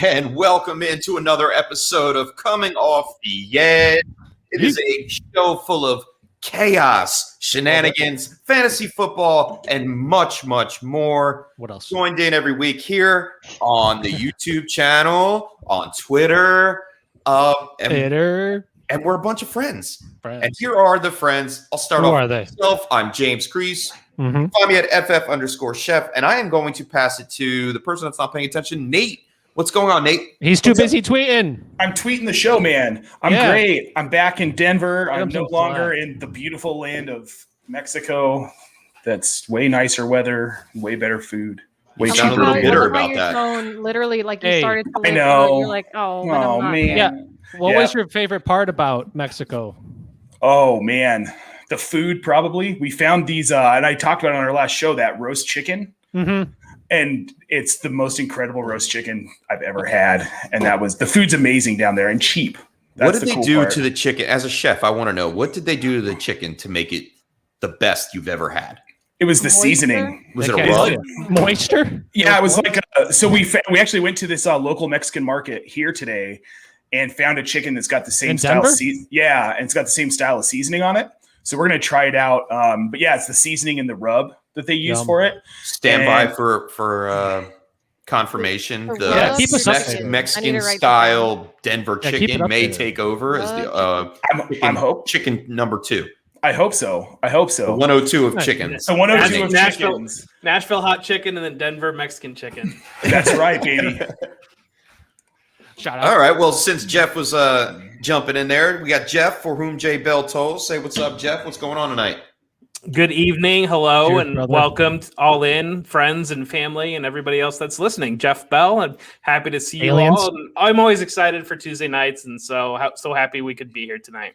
and welcome into another episode of Coming Off the Edge. It is a show full of chaos, shenanigans, fantasy football, and much, much more. What else? Joined in every week here on the YouTube channel, on Twitter, and we're a bunch of friends. And here are the friends. I'll start off with myself. I'm James Crease. Find me at FF_chef, and I am going to pass it to the person that's not paying attention, Nate. What's going on, Nate? He's too busy tweeting. I'm tweeting the show, man. I'm great. I'm back in Denver. I'm no longer in the beautiful land of Mexico. That's way nicer weather, way better food. Way cheaper. A little bitter about that. Tone, literally, like you started to I know. You're like, oh man. Yeah. What was your favorite part about Mexico? Oh, man. The food, probably. We found these, and I talked about it on our last show, that roast chicken. And it's the most incredible roast chicken I've ever had. And the food's amazing down there and cheap. What did they do to the chicken? As a chef, I want to know, what did they do to the chicken to make it the best you've ever had? It was the seasoning. Was it a rub? Moisture? Yeah, it was like, so we actually went to this local Mexican market here today and found a chicken that's got the same style. Yeah, and it's got the same style of seasoning on it. So we're going to try it out. But yeah, it's the seasoning and the rub that they use for it. Stand by for confirmation. The Mexican style Denver chicken may take over as the chicken number 2. I hope so. The 102 of chickens. The 102 of chickens. Nashville hot chicken and then Denver Mexican chicken. That's right, baby. Shout out. All right. Well, since Jeff was jumping in there, we got Jeff, for whom J Bell tolls. Say what's up, Jeff. What's going on tonight? Good evening. Hello, and welcome all in, friends and family and everybody else that's listening. Jeff Bell, I'm happy to see you all. And I'm always excited for Tuesday nights, and so happy we could be here tonight.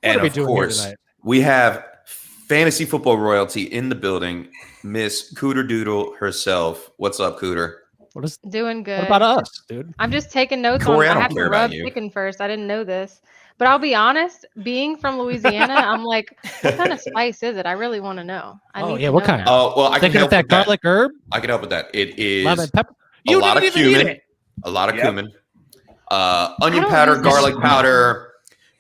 And of course, we have fantasy football royalty in the building, Miss Cooter Doodle herself. What's up, Cooter? Doing good. What about us, dude? I'm just taking notes Corey, I have to rub chicken first. I didn't know this. But I'll be honest, being from Louisiana, I'm like, what kind of spice is it? I really want to know. What kind? Oh, well, I can help that with garlic herb. I can help with that. It is lemon pepper. A lot of cumin, onion powder, garlic powder,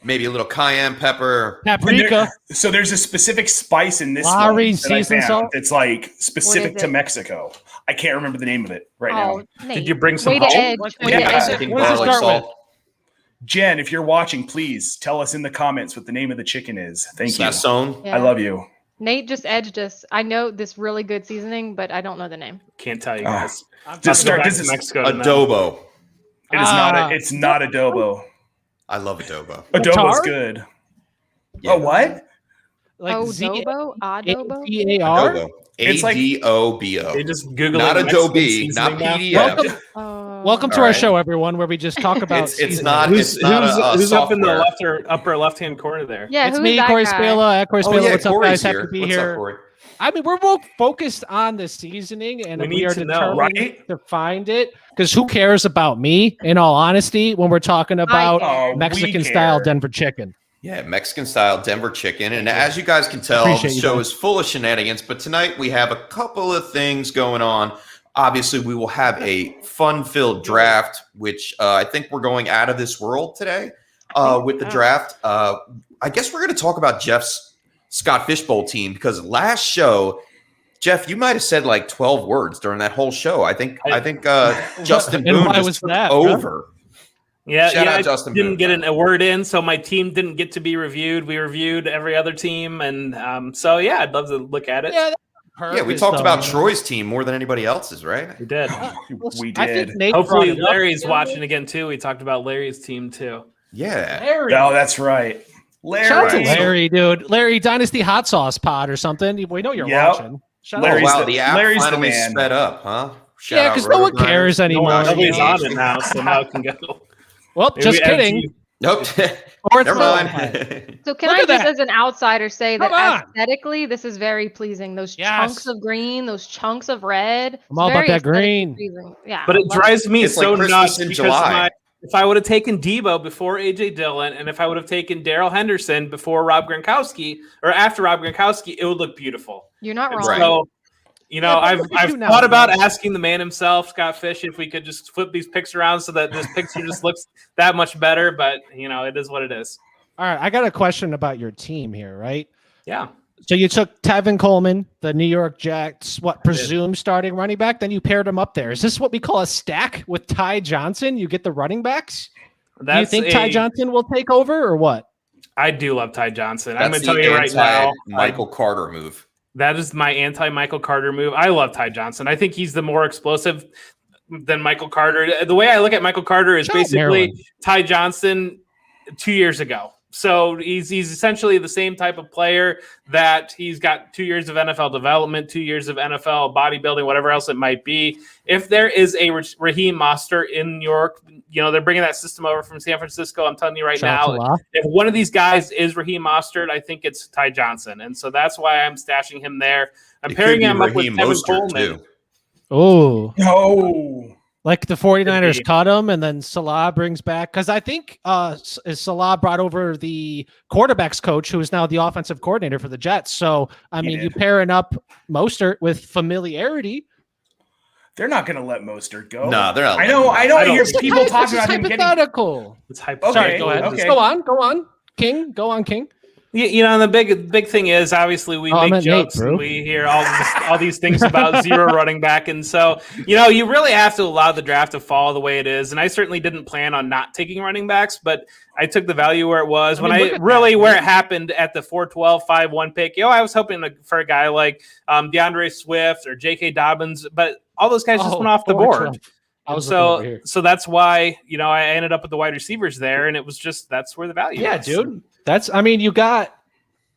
maybe a little cayenne pepper, paprika. So there's a specific spice in this Lowry one seasoned salt. It's like specific to Mexico. I can't remember the name of it now. Nate, did you bring some home? Garlic salt. Jen, if you're watching, please tell us in the comments what the name of the chicken is. Thank you. Yeah. I love you. Nate just edged us. I know this really good seasoning, but I don't know the name. Can't tell you guys. This is Mexico. Adobo. It is not. It's not adobo. I love adobo. Adobo's good. Yeah. Oh, what? Like adobo? Adobo. ADOBO. They just Google not Adobe, not PDF. Welcome to our show, everyone, where we just talk about. It's not. Who's up in the upper left-hand corner there? Yeah, it's me, Corey Spela. Corey Spela, what's up, guys? Happy to be here. Up, I mean, we're both focused on the seasoning, and we are determined to find it. Because who cares about me? In all honesty, when we're talking about Mexican-style Denver chicken. Yeah, Mexican-style Denver chicken. And as you guys can tell, the show is full of shenanigans. But tonight we have a couple of things going on. Obviously, we will have a fun-filled draft, which I think we're going out of this world today with the draft. I guess we're going to talk about Jeff's Scott Fishbowl team, because last show, Jeff, you might have said like 12 words during that whole show. I think Justin Boone just took over. Yeah, I didn't get a word in, so my team didn't get to be reviewed. We reviewed every other team, and I'd love to look at it. Yeah, we talked about Troy's team more than anybody else's, right? We did. We did. Hopefully Larry's watching again, too. We talked about Larry's team, too. Yeah. Larry. Oh, that's right. Larry. Shout out to Larry, dude. Larry, Dynasty Hot Sauce Pod or something. We know you're watching. The app finally sped up, huh? Yeah, because no one cares anymore. Nobody's on it now, so now it can go. Well, just kidding. Nope. Never mind. So can I just, as an outsider, say that aesthetically, this is very pleasing. Those chunks of green, those chunks of red. I'm all about that green. Yeah, but it drives me so nuts in July. If I would have taken Debo before A.J. Dillon, and if I would have taken Darrell Henderson before Rob Gronkowski, or after Rob Gronkowski, it would look beautiful. You're not wrong. So You know, I've thought about asking the man himself, Scott Fish, if we could just flip these picks around so that this picture just looks that much better. But, you know, it is what it is. All right. I got a question about your team here, right? Yeah. So you took Tevin Coleman, the New York Jets, presumed starting running back. Then you paired him up there. Is this what we call a stack with Ty Johnson? You get the running backs? Do you think Ty Johnson will take over or what? I do love Ty Johnson. I'm going to tell you right now. Michael Carter move. That is my anti-Michael Carter move. I love Ty Johnson. I think he's the more explosive than Michael Carter. The way I look at Michael Carter is basically Ty Johnson 2 years ago. So he's essentially the same type of player that he's got 2 years of NFL development, 2 years of NFL bodybuilding, whatever else it might be. If there is a Raheem Mostert in New York, you know, they're bringing that system over from San Francisco. I'm telling you right now, if one of these guys is Raheem Mostert, I think it's Ty Johnson. And so that's why I'm stashing him there. I'm pairing him up with Tevin Coleman. Oh, no. Like the 49ers cut him and then Salah brings back. Because I think Salah brought over the quarterback's coach, who is now the offensive coordinator for the Jets. So, I mean, you pairing up Mostert with familiarity. They're not going to let Mostert go. No, they're not. I know. I hear people talking about him getting. It's hypothetical. Sorry, go ahead. Okay. Go on. King, go on, King. You know, the big thing is obviously we make jokes and we hear all these things about zero running back. And so, you know, you really have to allow the draft to fall the way it is. And I certainly didn't plan on not taking running backs, but I took the value where it was. Where it happened at the 4-12, 5-1 pick. You know, I was hoping for a guy like DeAndre Swift or J.K. Dobbins, but all those guys just went off the board. So that's why, you know, I ended up with the wide receivers there, and it was just that's where the value is. Dude.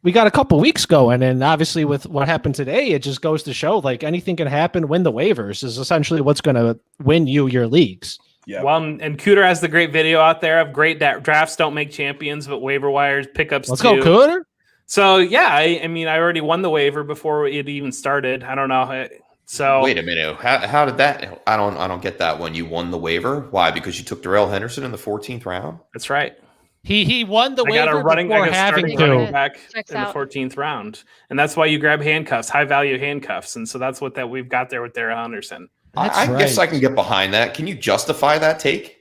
We got a couple weeks going, and obviously with what happened today, it just goes to show like anything can happen. Win the waivers is essentially what's going to win you your leagues. Yeah. Well, and Cooter has the great video out there of great drafts don't make champions, but waiver wires pickups. Let's go, Cooter. So yeah, I mean, I already won the waiver before it even started. I don't know. So wait a minute. How did that? I don't get that one. You won the waiver. Why? Because you took Darrell Henderson in the 14th round. That's right. He won the waiver before having running back in the 14th round, and that's why you grab handcuffs, high value handcuffs, and so that's what we've got there with Darrell Henderson. I guess I can get behind that. Can you justify that take?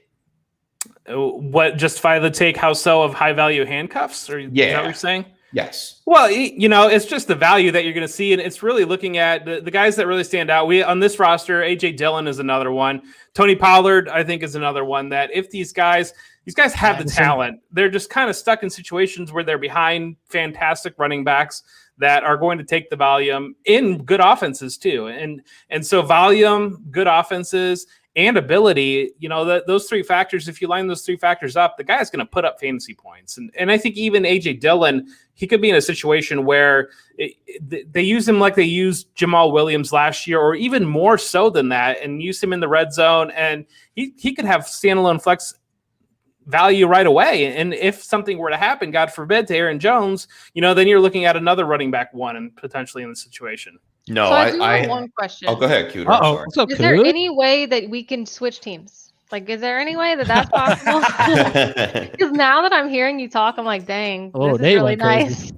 What justify the take? How so of high value handcuffs? Or is that what you're saying? Yes. Well, you know, it's just the value that you're going to see, and it's really looking at the guys that really stand out. We on this roster, AJ Dillon is another one. Tony Pollard, I think, is another one. That if these guys have the talent, they're just kind of stuck in situations where they're behind fantastic running backs that are going to take the volume in good offenses too, and so volume, good offenses, and ability, you know, those three factors, if you line those three factors up, the guy's going to put up fantasy points. And I think even AJ Dillon, he could be in a situation where they use him like they used Jamal Williams last year, or even more so than that, and use him in the red zone. And he could have standalone flex value right away. And if something were to happen, God forbid, to Aaron Jones, you know, then you're looking at another running back one and potentially in the situation. No, so I have one question. Oh, go ahead, Cooter. Is there any way that we can switch teams? Like, is there any way that that's possible? Because now that I'm hearing you talk, I'm like, dang, this is really nice.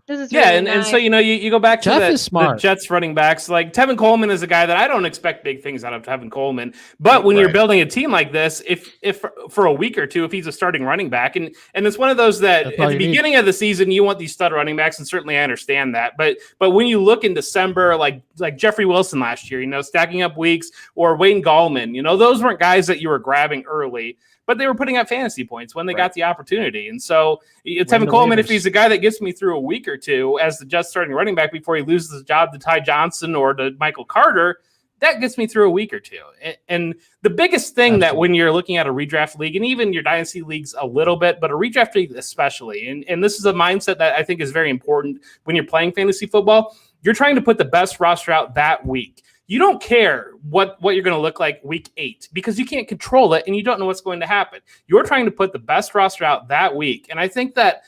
This is really nice. And so, you know, you go back to the Jets running backs. Like Tevin Coleman is a guy that I don't expect big things out of Tevin Coleman. But when you're building a team like this, if for a week or two, if he's a starting running back, and it's one of those that at the beginning of the season, you want these stud running backs, and certainly I understand that. But when you look in December, like Jeffrey Wilson last year, you know, stacking up weeks, or Wayne Gallman, you know, those weren't guys that you were grabbing early, but they were putting up fantasy points when they got the opportunity. And so Tevin Coleman, if he's a guy that gets me through a week or two as the Jets starting running back before he loses his job to Ty Johnson or to Michael Carter, that gets me through a week or two. And the biggest thing that when you're looking at a redraft league, and even your dynasty leagues a little bit, but a redraft league especially, and this is a mindset that I think is very important when you're playing fantasy football, you're trying to put the best roster out that week. You don't care what you're going to look like week 8 because you can't control it and you don't know what's going to happen. You're trying to put the best roster out that week. And I think that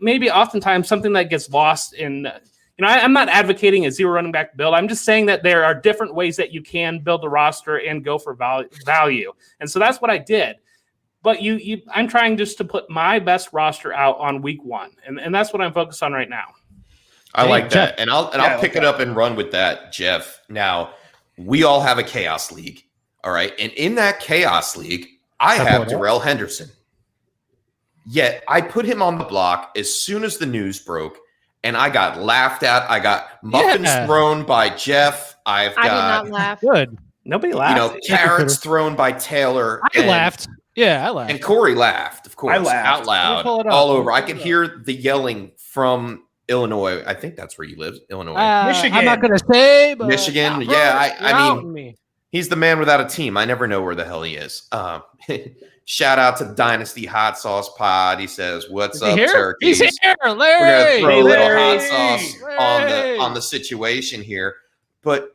maybe oftentimes something that gets lost in, you know, I'm not advocating a zero running back build. I'm just saying that there are different ways that you can build a roster and go for value. And so that's what I did. But I'm trying just to put my best roster out on week 1. And that's what I'm focused on right now. I like that. And I'll pick it up and run with that, Jeff. Now, we all have a chaos league. All right. And in that chaos league, I have Darrell Henderson. Yet I put him on the block as soon as the news broke, and I got laughed at. I got muffins thrown by Jeff. I did not laugh. Good. Nobody laughed. Carrots thrown by Taylor. I laughed. Yeah, I laughed. And Corey laughed, of course, I laughed out loud, all over. I could hear the yelling from Illinois. I think that's where you live, Illinois. Michigan. I'm not going to say, but Michigan. Yeah, I mean, he's the man without a team. I never know where the hell he is. Shout out to Dynasty Hot Sauce Pod. He says, "What's up, turkeys?" He's here, Larry. We're gonna throw a little hot sauce on the situation here. But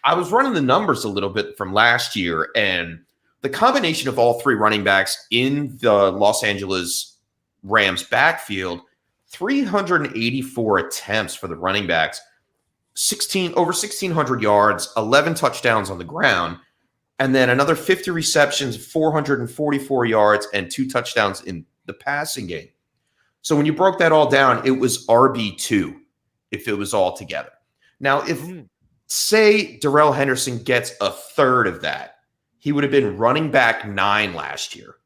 I was running the numbers a little bit from last year, and the combination of all three running backs in the Los Angeles Rams backfield, 384 attempts for the running backs, over 1,600 yards, 11 touchdowns on the ground. And then another 50 receptions, 444 yards, and 2 touchdowns in the passing game. So when you broke that all down, it was RB2 if it was all together. Now, if, say, Darrell Henderson gets a third of that, he would have been running back 9 last year.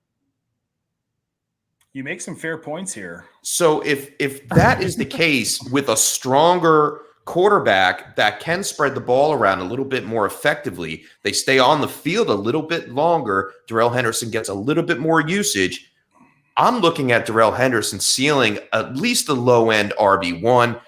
You make some fair points here. So if that is the case with a stronger quarterback that can spread the ball around a little bit more effectively, they stay on the field a little bit longer, Darrell Henderson gets a little bit more usage. I'm looking at Darrell Henderson ceiling at least a low-end RB1,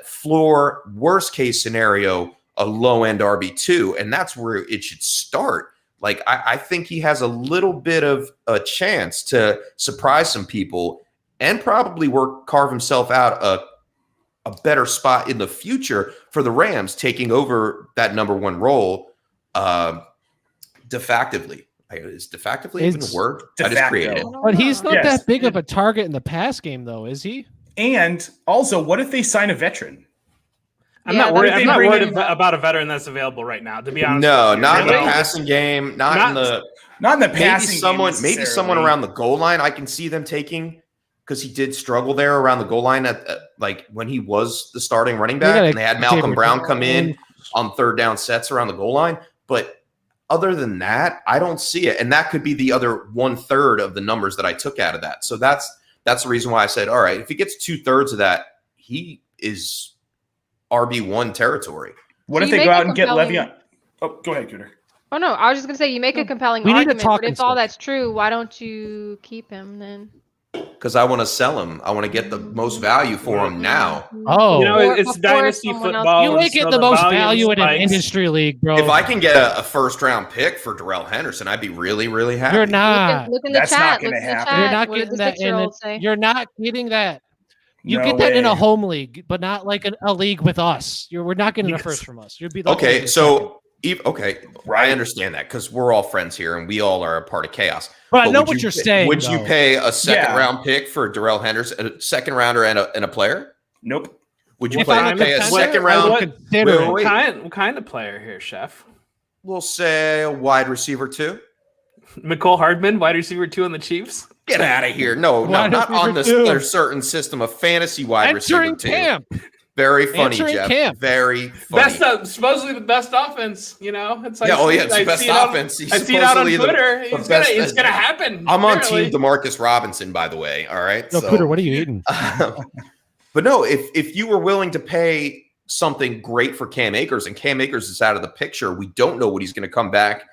floor, worst case scenario, a low-end RB2, and that's where it should start. Like, I think he has a little bit of a chance to surprise some people and probably carve himself out a better spot in the future for the Rams, taking over that number 1 role defectively. Is defectively even a word? I just created it. But he's not that big of a target in the pass game, though, is he? And also, what if they sign a veteran? I'm not worried about a veteran that's available right now, to be honest. No, not in the passing game. Not in the passing game. Maybe someone around the goal line I can see them taking, because he did struggle there around the goal line at like when he was the starting running back, and they had Malcolm Brown come in on third down sets around the goal line. But other than that, I don't see it. And that could be the other 1/3 of the numbers that I took out of that. So that's the reason why I said, all right, if he gets 2/3 of that, he is RB1 territory. What if they go out and get Le'Veon? Oh, go ahead, Cooter. Oh, no, I was just going to say, you make a compelling argument, but if all that's true, why don't you keep him then? Because I want to sell him. I want to get the most value for him now. Oh, it's dynasty football. You ain't get the most value in an industry league, bro. If I can get a first-round pick for Darrell Henderson, I'd be really, really happy. You're not. Look in the That's chat. not going to happen. You're not getting that. You're not getting that. You get that in a home league, but not like a league with us. We're not getting a first from us. You'd be okay. So I understand that because we're all friends here and we all are a part of chaos. But I know what you're saying. Would you pay a second-round pick for Darrell Henderson, a second-rounder and a player? Nope. Would you pay a second-round? What kind of player here, Chef? We'll say a wide receiver 2. McCole Hardman, wide receiver 2 on the Chiefs. Get out of here! No, not on this certain system of fantasy wide receiver 2. Very funny, Jeff. Very funny. Supposedly the best offense. It's like it's the best offense. I see it out on Twitter. It's gonna happen. I'm on team Demarcus Robinson, by the way. All right. No, Twitter, what are you eating? But no, if you were willing to pay something great for Cam Akers, and Cam Akers is out of the picture, we don't know what he's going to come back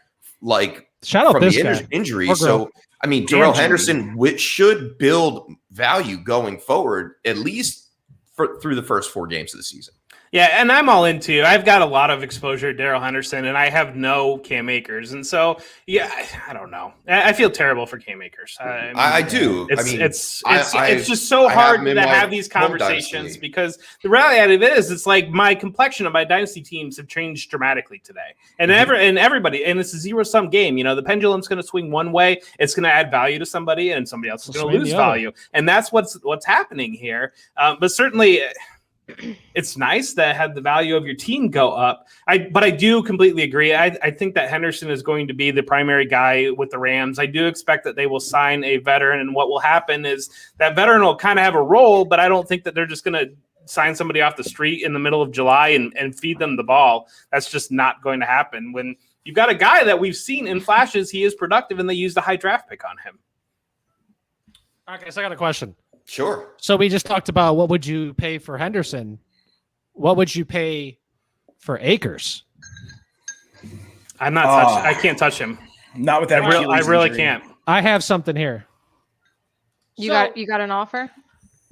like from the injury. So I mean, Darrell Henderson should build value going forward, at least through the first 4 games of the season. Yeah, and I'm all into. I've got a lot of exposure to Darrell Henderson, and I have no Cam Akers, and so I don't know. I feel terrible for Cam Akers. I do. It's just so hard to have these conversations because the reality of it is, it's like my complexion of my dynasty teams have changed dramatically today, and everybody, and it's a zero-sum game. The pendulum's going to swing one way; it's going to add value to somebody, and somebody else is going to lose value, and that's what's happening here. But certainly. It's nice that had the value of your team go up. But I do completely agree. I think that Henderson is going to be the primary guy with the Rams. I do expect that they will sign a veteran, and what will happen is that veteran will kind of have a role, but I don't think that they're just going to sign somebody off the street in the middle of July and feed them the ball. That's just not going to happen. When you've got a guy that we've seen in flashes, he is productive, and they used a high draft pick on him. Okay, so I got a question. Sure. So we just talked about what would you pay for Henderson? What would you pay for Akers? I'm not touching. I can't touch him. Not with that. I really can't. I have something here. You got an offer?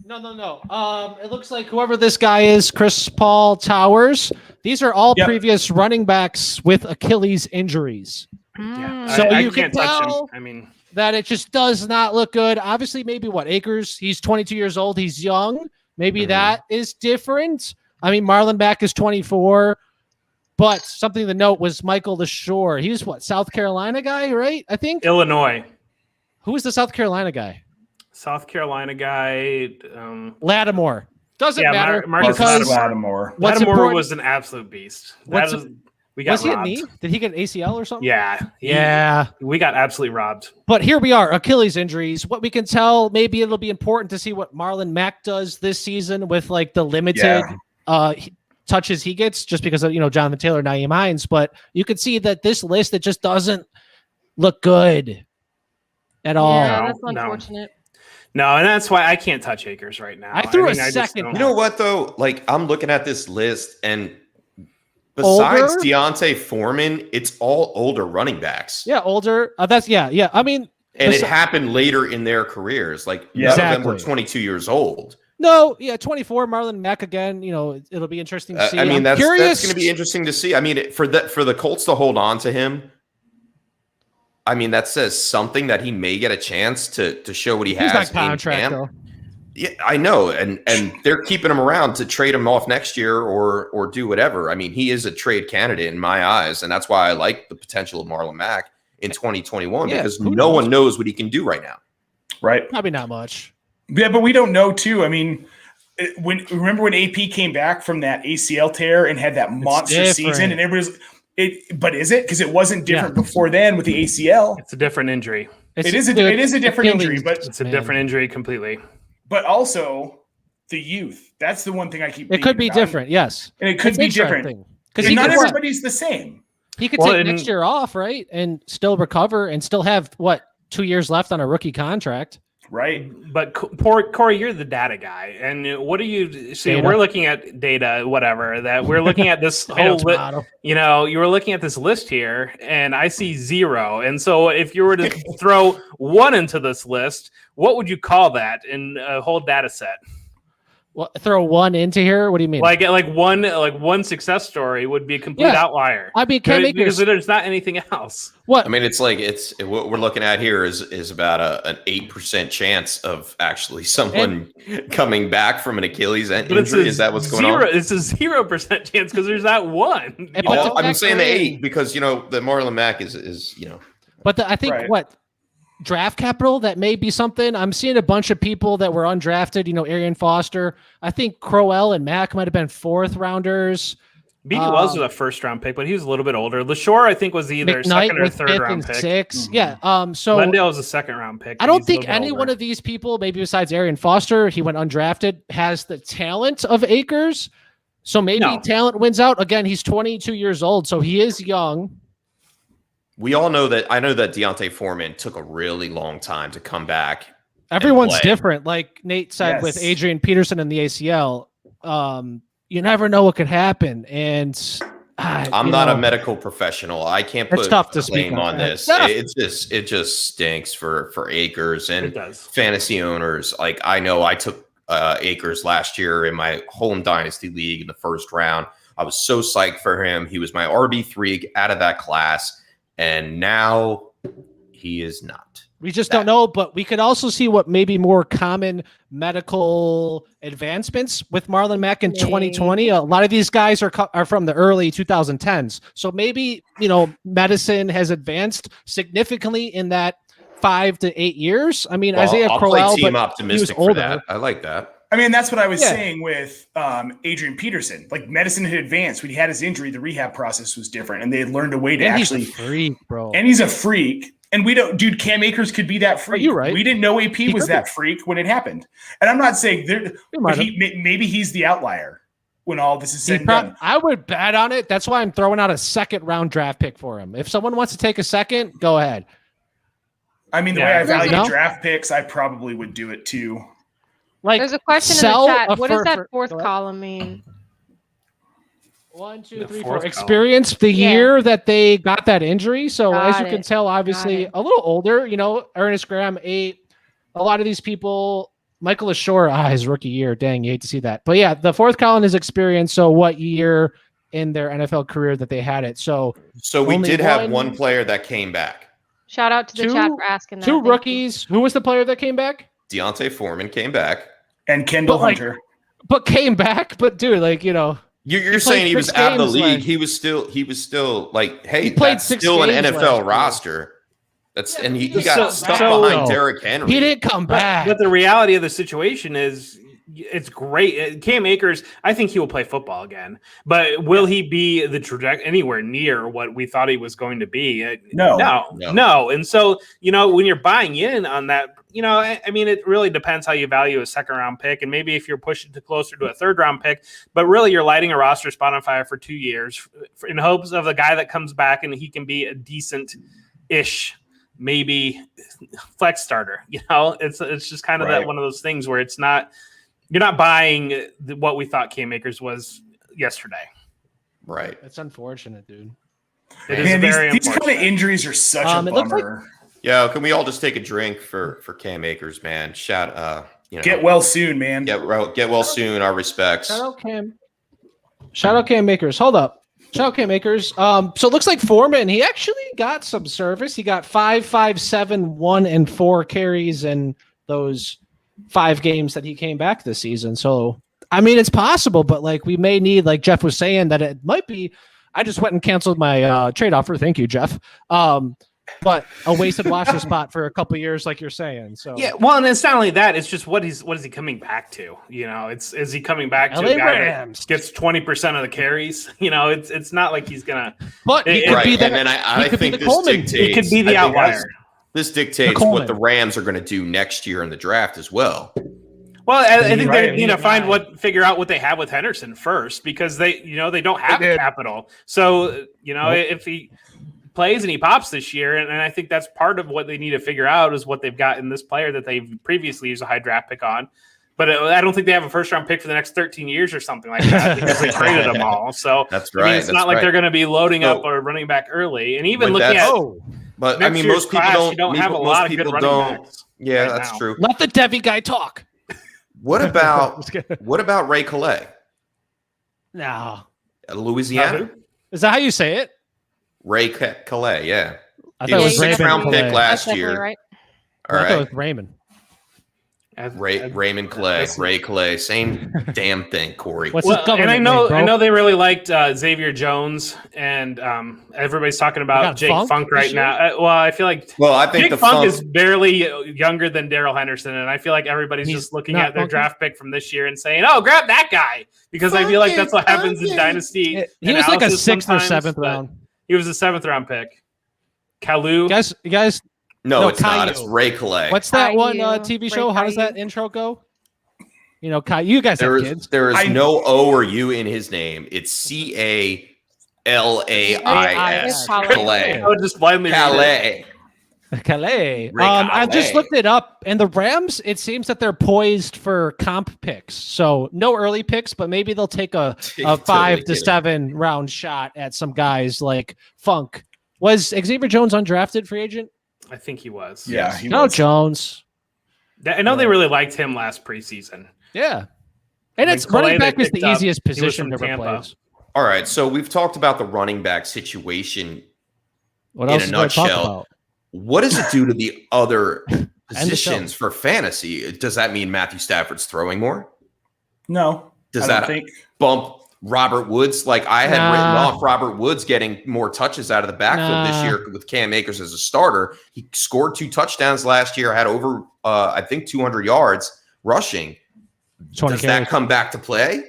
No. It looks like whoever this guy is, Chris Paul Towers. These are all previous running backs with Achilles injuries. Yeah. So I you can't can touch tell him. I mean, that it just does not look good. Obviously, maybe Akers, he's 22 years old. He's young. Maybe that is different. I mean, Marlon Mack is 24. But something to note was Michael LaShore. He was South Carolina guy, right? I think. Illinois. Who was the South Carolina guy? South Carolina guy. Lattimore. Doesn't matter. Marcus Lattimore. Lattimore was an absolute beast. Was he a knee? Did he get an ACL or something? Yeah. We got absolutely robbed. But here we are, Achilles injuries. What we can tell, maybe it'll be important to see what Marlon Mack does this season with the limited touches he gets, just because of Jonathan Taylor, Nyheim Hines. But you can see that this list, it just doesn't look good at all. Yeah, that's unfortunate. No, and that's why I can't touch Akers right now. I threw a second. You know what though? I'm looking at this list, and besides Deontay Foreman, it's all older running backs. Yeah, older. Yeah. I mean, and it happened later in their careers. None of them were 22 years old. No, 24. Marlon Mack again. It'll be interesting to see. I mean, that's going to be interesting to see. I mean, for the Colts to hold on to him, I mean, that says something that he may get a chance to show what he has. He's not contract though. Yeah, I know, and they're keeping him around to trade him off next year or do whatever. I mean, he is a trade candidate in my eyes, and that's why I like the potential of Marlon Mack in 2021 because no one knows what he can do right now. Right? Probably not much. Yeah, but we don't know too. I mean, remember when AP came back from that ACL tear and had that monster season, and everybody's. But is it? Because it wasn't different before then with the ACL. It's a different injury. It is a different injury, but it's a different injury completely. But also the youth. That's the one thing I keep. It could be different, yes, and it could be different because not everybody's the same. He could take next year off, right, and still recover and still have 2 years left on a rookie contract. Right. But Corey, you're the data guy. And what do you see? We're looking at data, whatever, that we're looking at this whole list. You were looking at this list here and I see 0. And so if you were to throw 1 into this list, what would you call that in a whole data set? Well, throw 1 into here? What do you mean? Like one success story would be a complete outlier. I mean, because there's not anything else. What? I mean, it's what we're looking at here is about an 8% chance of actually someone coming back from an Achilles injury. Is that what's going on? It's a 0% chance because there's not one. I'm saying the 8 because the Marlon Mack is. But I think draft capital, that may be something. I'm seeing a bunch of people that were undrafted, Arian Foster. I think Crowell and Mack might have been 4th rounders. BD Wells was a 1st round pick, but he was a little bit older. LaShore, I think, was either McKnight 2nd or 3rd round pick. 6. Mm-hmm. Yeah. So Glendale was a 2nd round pick. I don't think any one of these people, maybe besides Arian Foster, he went undrafted, has the talent of Akers. So maybe talent wins out. Again, he's 22 years old, so he is young. We all know that. I know that Deontay Foreman took a really long time to come back. Everyone's different. Like Nate said with Adrian Peterson and the ACL, you never know what could happen. And I'm not a medical professional. I can't put a blame on this. It just stinks for Akers and fantasy owners. Like I know I took Akers last year in my home dynasty league in the 1st round. I was so psyched for him. He was my RB3 out of that class. And now he is not. We just don't know, but we could also see what maybe more common medical advancements with Marlon Mack in 2020. A lot of these guys are from the early 2010s. So maybe, medicine has advanced significantly in that 5 to 8 years. I mean, Isaiah Crowell, but optimistic he was older. For that. I like that. I mean, that's what I was saying with Adrian Peterson. Like medicine had advanced. When he had his injury, the rehab process was different, and they had learned a way to He's a freak, bro. And he's a freak. And we don't, dude, Cam Akers could be that freak. You're right. We didn't know AP was that freak when it happened. And I'm not saying maybe he's the outlier when all this is said and done. I would bet on it. That's why I'm throwing out a second round draft pick for him. If someone wants to take a second, go ahead. I mean, the way I value draft picks, I probably would do it too. Like, there's a question in the chat. What does that fourth column mean? 1, 2, 3, 4. Experienced the year that they got that injury. So as you can tell, obviously a little older, Ernest Graham 8. A lot of these people, Michael Ashore, his rookie year. Dang, you hate to see that. But yeah, the fourth column is experience. So what year in their NFL career that they had it. So we did have one player that came back. Shout out to the chat for asking that. 2 rookies. Who was the player that came back? Deontay Foreman came back. And Kendall Hunter. But came back. But dude, You're saying he was out of the league. He was still like, hey, that's still an NFL roster. And he got stuck behind Derrick Henry. He didn't come back. But the reality of the situation is it's great. Cam Akers, I think he will play football again. But will he be the trajectory anywhere near what we thought he was going to be? No. And so, when you're buying in on that, I mean, it really depends how you value a second round pick. And maybe if you're pushing closer to a third round pick, but really you're lighting a roster spot on fire for 2 years in hopes of a guy that comes back and he can be a decent-ish, maybe flex starter. It's just kind of that one of those things where it's not, you're not buying what we thought Cam Akers was yesterday. Right. It's unfortunate, dude. It is very these kind of injuries are such a bummer. Yeah, can we all just take a drink for Cam Akers, man? Get well soon, man. Get well soon. Our respects. Shout out Cam Akers. Hold up. Shout out Cam Akers. So it looks like Foreman, he actually got some service. He got 5, 5, 7, 1, and 4 carries in those 5 games that he came back this season. So I mean, it's possible, but we may need, like Jeff was saying, that it might be. I just went and canceled my trade offer. Thank you, Jeff. But a wasted roster spot for a couple of years, like you're saying. So yeah, well, and it's not only that; it's just what is he coming back to? Is he coming back to a guy that gets 20% of the carries? It's not like he's gonna. But he could be that. And then I think this dictates. He could be the outlier. This dictates what the Rams are going to do next year in the draft as well. Well, I think they need to figure out what they have with Henderson first, because they don't have capital. So if he plays and he pops this year, and I think that's part of what they need to figure out is what they've got in this player that they've previously used a high draft pick on. But I don't think they have a first round pick for the next 13 years or something like that because they traded them all. So that's right. I mean, it's not like they're going to be loading up or running back early. And even looking at, but I mean, most people don't have a lot of good running backs. Yeah, that's true. Let the Devy guy talk. What about Ray Calais? No. Louisiana? Is that how you say it? Ray Calais, yeah. I thought it was Raymond. 6th-round pick last year. Right. All right. I thought it was Raymond. Raymond Calais, Ray Calais, same damn thing, Corey. And I know they really liked Xavier Jones, and everybody's talking about Jake Funk right now. I feel like I think Jake Funk is barely younger than Daryl Henderson, and I feel like everybody's just looking at their draft pick from this year and saying, "Oh, grab that guy," because I feel like that's what happens in Dynasty. He was like a 6th or 7th round. He was a 7th round pick. Kalu, you guys. No, it's not. It's Ray Calais. What's that one TV show? How does that intro go? You guys have kids. There is no O or U in his name. It's Calais. Calais. I would just blindly Calais. Calais. I just looked it up, and the Rams, it seems that they're poised for comp picks. So no early picks, but maybe they'll take a 5 to 7 round shot at some guys like Funk. Was Xavier Jones undrafted free agent? I think he was. Yeah, he was. Jones. I know they really liked him last preseason. Yeah. And it's running back is the easiest position to replace. All right, so we've talked about the running back situation in a nutshell. What does it do to the other positions for fantasy? Does that mean Matthew Stafford's throwing more? No. Does that bump Robert Woods? Like I had written off Robert Woods getting more touches out of the backfield this year with Cam Akers as a starter. He scored 2 touchdowns last year, had over, I think, 200 yards rushing. Does that come back to play?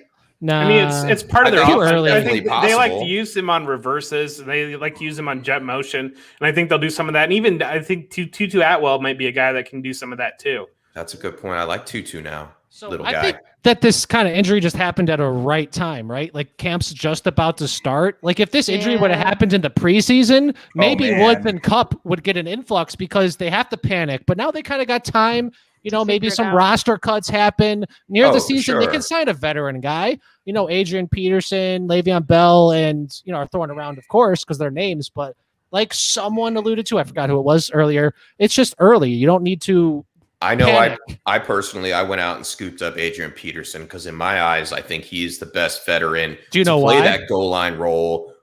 Nah, I mean, it's part of their too offense. early. I think Possible. they like to use him on reverses, and they like to use him on jet motion, and I think they'll do some of that. And even I think Tutu Atwell might be a guy that can do some of that too. That's a good point. I like Tutu now. So little I guy. think that this kind of injury just happened at a right time, right? Like camp's just about to start. Like if this injury would have happened in the preseason, maybe Woods and Cup would get an influx because they have to panic. But now they kind of got time. You know, maybe some roster cuts happen near the season. They can sign a veteran guy. You know, Adrian Peterson, Le'Veon Bell, and are thrown around, of course, because they're names. But like someone alluded to, I forgot who it was earlier. It's just early. You don't need to. I know. Panic. I personally, I went out and scooped up Adrian Peterson because in my eyes, I think he's the best veteran to play why? that goal line role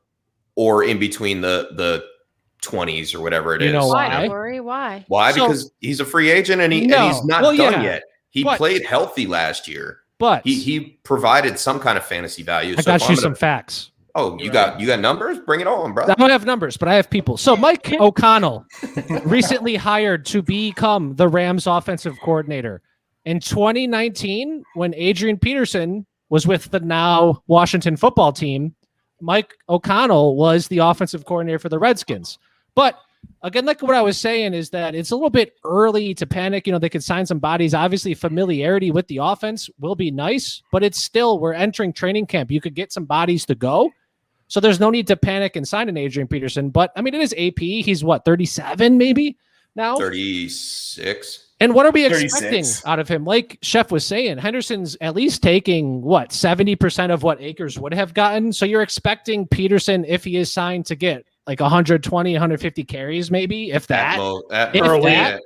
or in between the 20s or whatever it is. Why? Why? Why? Because he's a free agent and he's not done yet. He played healthy last year, but he provided some kind of fantasy value. I got you some facts. Oh, you got numbers? Bring it on, bro. I don't have numbers, but I have people. So Mike O'Connell recently hired to become the Rams offensive coordinator. In 2019, when Adrian Peterson was with the now Washington football team, Mike O'Connell was the offensive coordinator for the Redskins. But again, like what I was saying is that it's a little bit early to panic. They could sign some bodies. Obviously, familiarity with the offense will be nice, but it's still, we're entering training camp. You could get some bodies to go. So there's no need to panic and sign an Adrian Peterson. But I mean, it is AP. He's what, 37 maybe now? 36. And what are we expecting out of him? Like Chef was saying, Henderson's at least taking 70% of what Akers would have gotten. So you're expecting Peterson, if he is signed, to get like 120, 150 carries, maybe, if that. I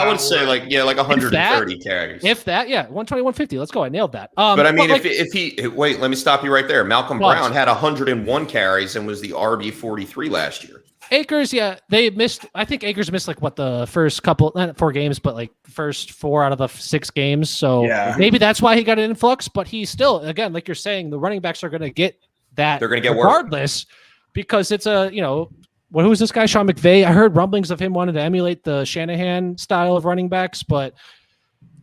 would say like 130 carries. If that, 120, 150. Let's go. I nailed that. But I mean, if he wait, let me stop you right there. Malcolm Brown had 101 carries and was the RB 43 last year. Akers, they missed. I think Akers missed like the first couple, not 4 games, but like first 4 out of the 6 games. So maybe that's why he got an influx. But he's still, again, like you're saying, the running backs are going to get that. They're going to get regardless, because it's a who's this guy, Sean McVay? I heard rumblings of him wanting to emulate the Shanahan style of running backs, but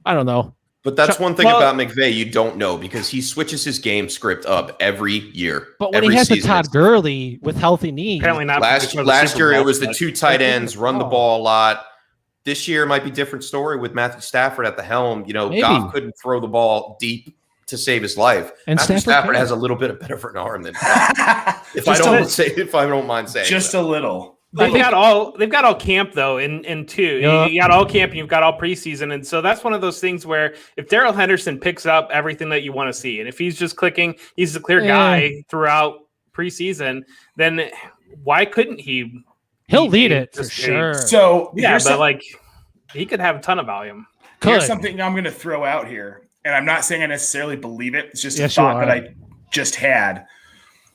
I don't know. But that's one thing about McVay you don't know because he switches his game script up every year. But when he has the Todd Gurley with healthy knees, apparently not. Last year it was the 2 tight ends, run the ball a lot. This year might be a different story with Matthew Stafford at the helm. Goff couldn't throw the ball deep to save his life. And Matthew Stafford has a little bit of better of an arm than Goff. if I don't mind saying just a little. They've got all camp though in 2. You got all camp and you've got all preseason, and so that's one of those things where if Darrell Henderson picks up everything that you want to see, and if he's just clicking, he's the clear guy throughout preseason, then why couldn't he? He'll lead it for sure. So but he could have a ton of volume. Here's something I'm going to throw out here, and I'm not saying I necessarily believe it. It's just a thought that I just had.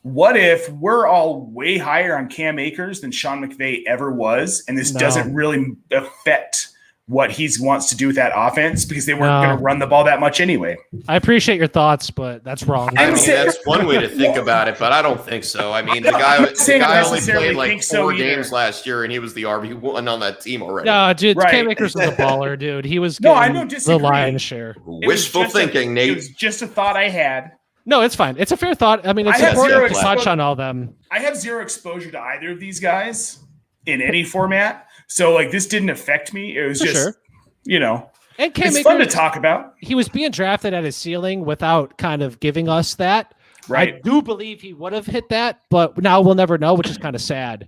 What if we're all way higher on Cam Akers than Sean McVay ever was, and this doesn't really affect what he wants to do with that offense because they weren't going to run the ball that much anyway? I appreciate your thoughts, but that's wrong. I mean, that's one way to think about it, but I don't think so. I mean, the guy only played like 4 games last year, and he was the RB1 on that team already. No, dude, Cam Akers was a baller, dude. He was getting the lion's share. Wishful thinking, Nate. It was just a thought I had. No, it's fine. It's a fair thought. I mean, it's important to touch on all them. I have zero exposure to either of these guys in any format. So, this didn't affect me. It was and Cam Akers, fun to talk about. He was being drafted at his ceiling without kind of giving us that. Right. I do believe he would have hit that, but now we'll never know, which is kind of sad.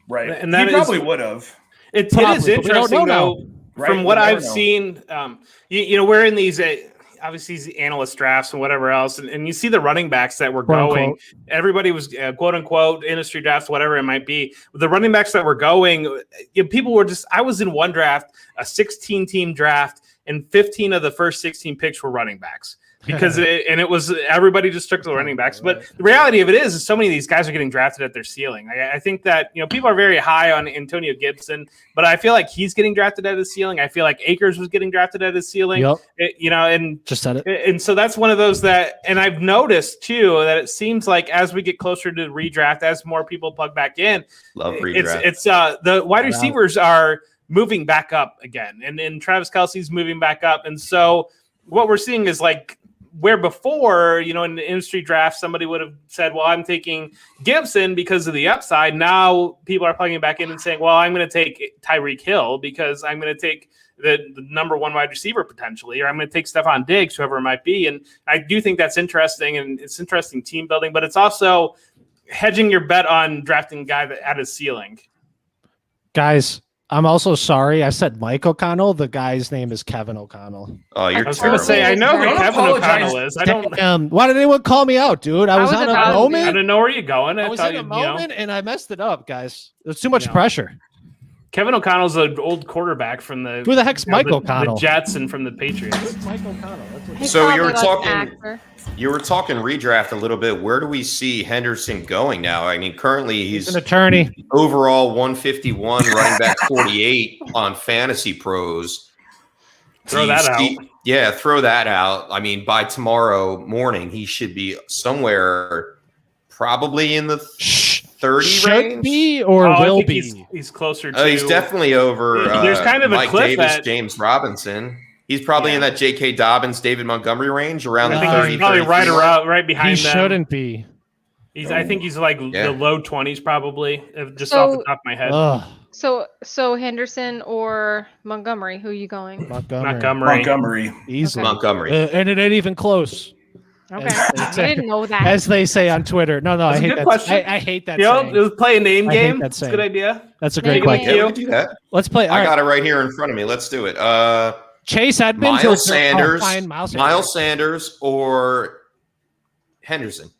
Right. And he probably would have. It is interesting, though, from what I've seen. We're in these obviously these analyst drafts and whatever else, and you see the running backs that were going. Everybody was quote unquote industry drafts, whatever it might be. The running backs that were going, people were just. I was in one draft, a 16-team draft, and 15 of the first 16 picks were running backs. Because it was everybody just took the running backs, but the reality of it is so many of these guys are getting drafted at their ceiling. I think that people are very high on Antonio Gibson, but I feel like he's getting drafted at his ceiling. I feel like Akers was getting drafted at his ceiling. And just said it. And so that's one of those that, and I've noticed too that it seems like as we get closer to redraft, as more people plug back in, love redraft. It's the wide receivers are moving back up again, and Travis Kelce's moving back up, and so what we're seeing is where before, in the industry draft, somebody would have said, well, I'm taking Gibson because of the upside. Now people are plugging back in and saying, well, I'm going to take Tyreek Hill because I'm going to take the number one wide receiver potentially, or I'm going to take Stephon Diggs, whoever it might be. And I do think that's interesting, and it's interesting team building, but it's also hedging your bet on drafting a guy that at his ceiling. Guys, I'm also sorry. I said Mike O'Connell. The guy's name is Kevin O'Connell. Oh, I was going to say, I know who Kevin O'Connell is. I don't. Why did anyone call me out, dude? I was on a moment. I didn't know where you're going. I was in a moment, and I messed it up, guys. There's too much pressure. Kevin O'Connell's an old quarterback from the. Who the heck's Mike O'Connell? The Jets and from the Patriots. Who's Mike O'Connell? So you were talking redraft a little bit. Where do we see Henderson going now? I mean, currently he's an attorney. Overall 151, running back 48 on Fantasy Pros. Throw that out. Yeah, throw that out. I mean, by tomorrow morning, he should be somewhere probably in the 30 range. Be or will be. He's closer to. He's definitely over. There's kind of Mike a cliff Davis, at James Robinson. He's probably in that J.K. Dobbins, David Montgomery range around the 30. He's probably right behind he them. Shouldn't be. I think he's like the low 20s probably, just off the top of my head. So Henderson or Montgomery? Who are you going? Montgomery. Easily. Montgomery. And it ain't even close. Okay, I didn't know that. As they say on Twitter. No, I hate that. I hate that. Let's play a name game. That's a good idea. That's a great question. Yeah, we can do that. Let's play. I got it right here in front of me. Let's do it. Chase Edmonds, Miles Sanders, or Henderson.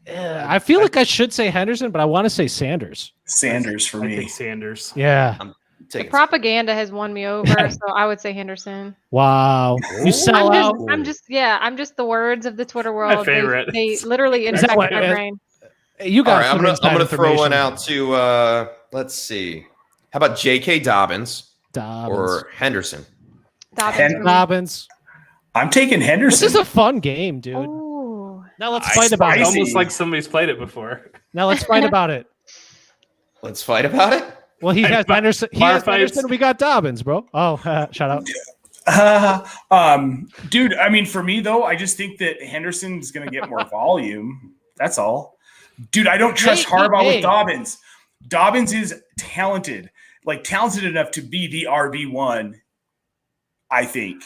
I feel like I should say Henderson, but I want to say Sanders. Sanders for me. I think Sanders. Yeah. The propaganda has won me over, so I would say Henderson. Wow. You sell out. I'm just the words of the Twitter world. My favorite. They literally intersect my brain. You got. All right, I'm gonna throw one out to. Let's see. How about J.K. Dobbins or Henderson? Dobbins. I'm taking Henderson. This is a fun game, dude. Ooh. Now let's fight about it. Almost like somebody's played it before. Now let's fight about it. Let's fight about it. Well, he has Henderson. Henderson. We got Dobbins, bro. Oh, shout out. Dude, I mean, for me though, I just think that Henderson's going to get more volume. That's all. Dude, I don't trust Harbaugh with Dobbins. Dobbins is talented enough to be the RB1. I think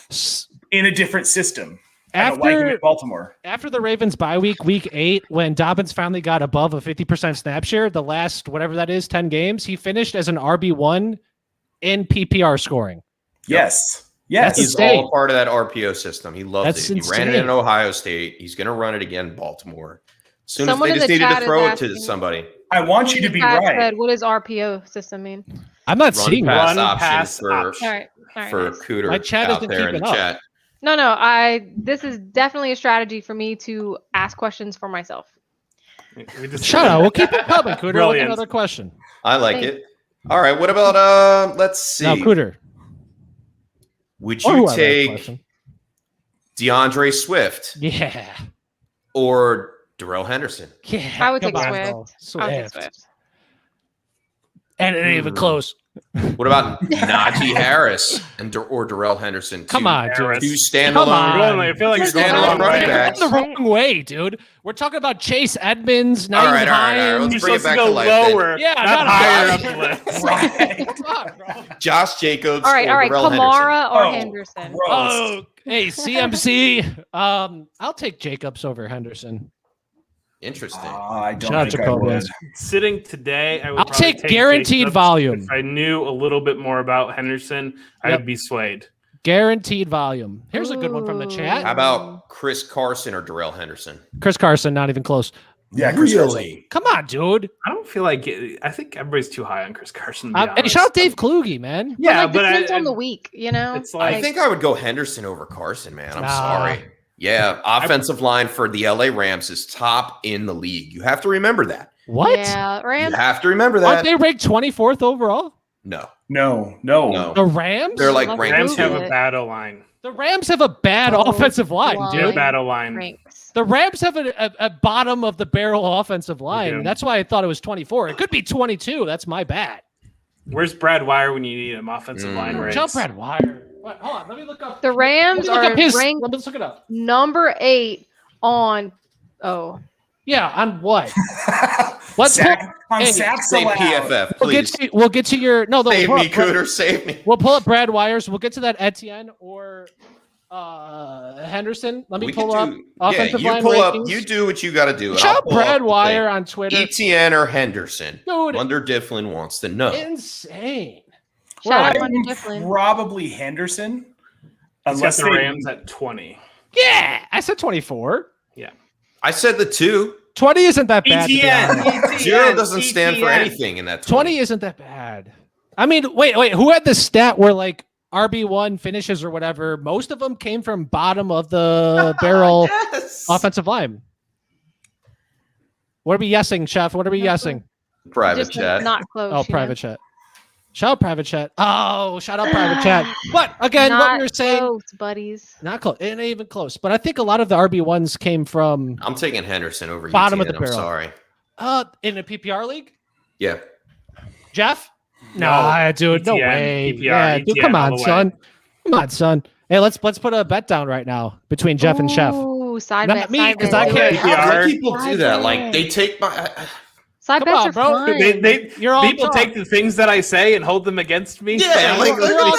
in a different system. I don't like him in Baltimore. After the Ravens bye week 8, when Dobbins finally got above a 50% snap share, the last, whatever that is, 10 games, he finished as an RB1 in PPR scoring. Yes. He's all part of that RPO system. He loves it. He insane. ran it in Ohio State. He's going to run it again in Baltimore. As soon as they just needed to throw it to somebody. I want you to be right. Said, what does RPO system mean? I'm not seeing run pass option for Cooter my chat out there in the chat. No. This is definitely a strategy for me to ask questions for myself. Shut up. We'll keep it coming, Cooter. Look, another question. I like it. All right. What about let's see. Now, Cooter. Would you take DeAndre Swift? Yeah. Or Darrell Henderson? Yeah. I would take Swift. And it ain't even close. What about Najee Harris or Darrell Henderson? Come on, dude. Two standalone. I feel like you're standalone running backs. The wrong way, dude. We're talking about Chase Edmonds. All right. Let's bring it back to life. Lower, yeah, not higher up the list. Right. Come on, bro. Josh Jacobs. All right. Kamara or Henderson. Henderson? Oh, hey, CMC. I'll take Jacobs over Henderson. Interesting. I don't think I would. Sitting today, I'll take guaranteed Jacobs. volume. If I knew a little bit more about Henderson, I would be swayed. Guaranteed volume. Here's a good one from the chat. How about Chris Carson or Darrell Henderson? Chris Carson, not even close. Yeah, Chris Carson. Come on, dude. I don't feel like I think everybody's too high on Chris Carson. Hey, shout out Dave Kluge, man. Yeah, but depends on the week, you know. It's like, I think I would go Henderson over Carson, man. I'm sorry. Yeah, offensive line for the LA Rams is top in the league. You have to remember that. What? Yeah, Rams. You have to remember that. Aren't they ranked 24th overall? No. The Rams? They're like ranked. Rams have a bad O-line. The Rams have a bad offensive line, dude. Bad O-line. The Rams have a bottom of the barrel offensive line. That's why I thought it was 24. It could be 22. That's my bad. Where's Brad Wire when you need him? Offensive line rates. Jump Brad Wire. Wait, hold on. Let me look up. The Rams are ranked let's look it up. number 8 on. Oh. Yeah, on what? Sacks Say allowed. PFF, please. We'll get to your Save me, Cooter. Save me. We'll pull up Brad Wires. We'll get to that Etienne or Henderson. Let me pull up offensive line pull rankings. up. You do what you got to do. Shout out Brad Wire on Twitter. Etienne or Henderson. Dude, Wonder Difflin wants to know. Insane. Shout out Wonder Difflin. Probably Henderson. Unless the Rams at 20. Yeah, I said 24. Yeah. I said the 2. 20 isn't that bad. ETN. 0 doesn't stand for anything in that 20 isn't that bad. I mean, wait. Who had the stat where like RB1 finishes or whatever? Most of them came from bottom of the barrel offensive line. What are we yesing, Chef? What are we yesing? Private chat. Not close. Oh, private chat. Shout out private chat. Oh, shout out private chat. But again, not what we were saying, close, buddies. not close. It ain't even close. But I think a lot of the RB1s came from I'm taking Henderson over bottom Etienne, of the barrel. I'm sorry. In a PPR league. Yeah. Jeff? No, dude, ETN, no way. PPR, Yeah, dude, ETN come all on, the way. son. Come on, son. Hey, let's put a bet down right now between Jeff and Chef. Ooh, side Not bet. me, side 'cause bet. I can't- How do people do Side that? bet. Like they take my. Side Come bets on, are bro. fun. You're all People tough. take the things that I say and hold them against me. Yeah, like You're all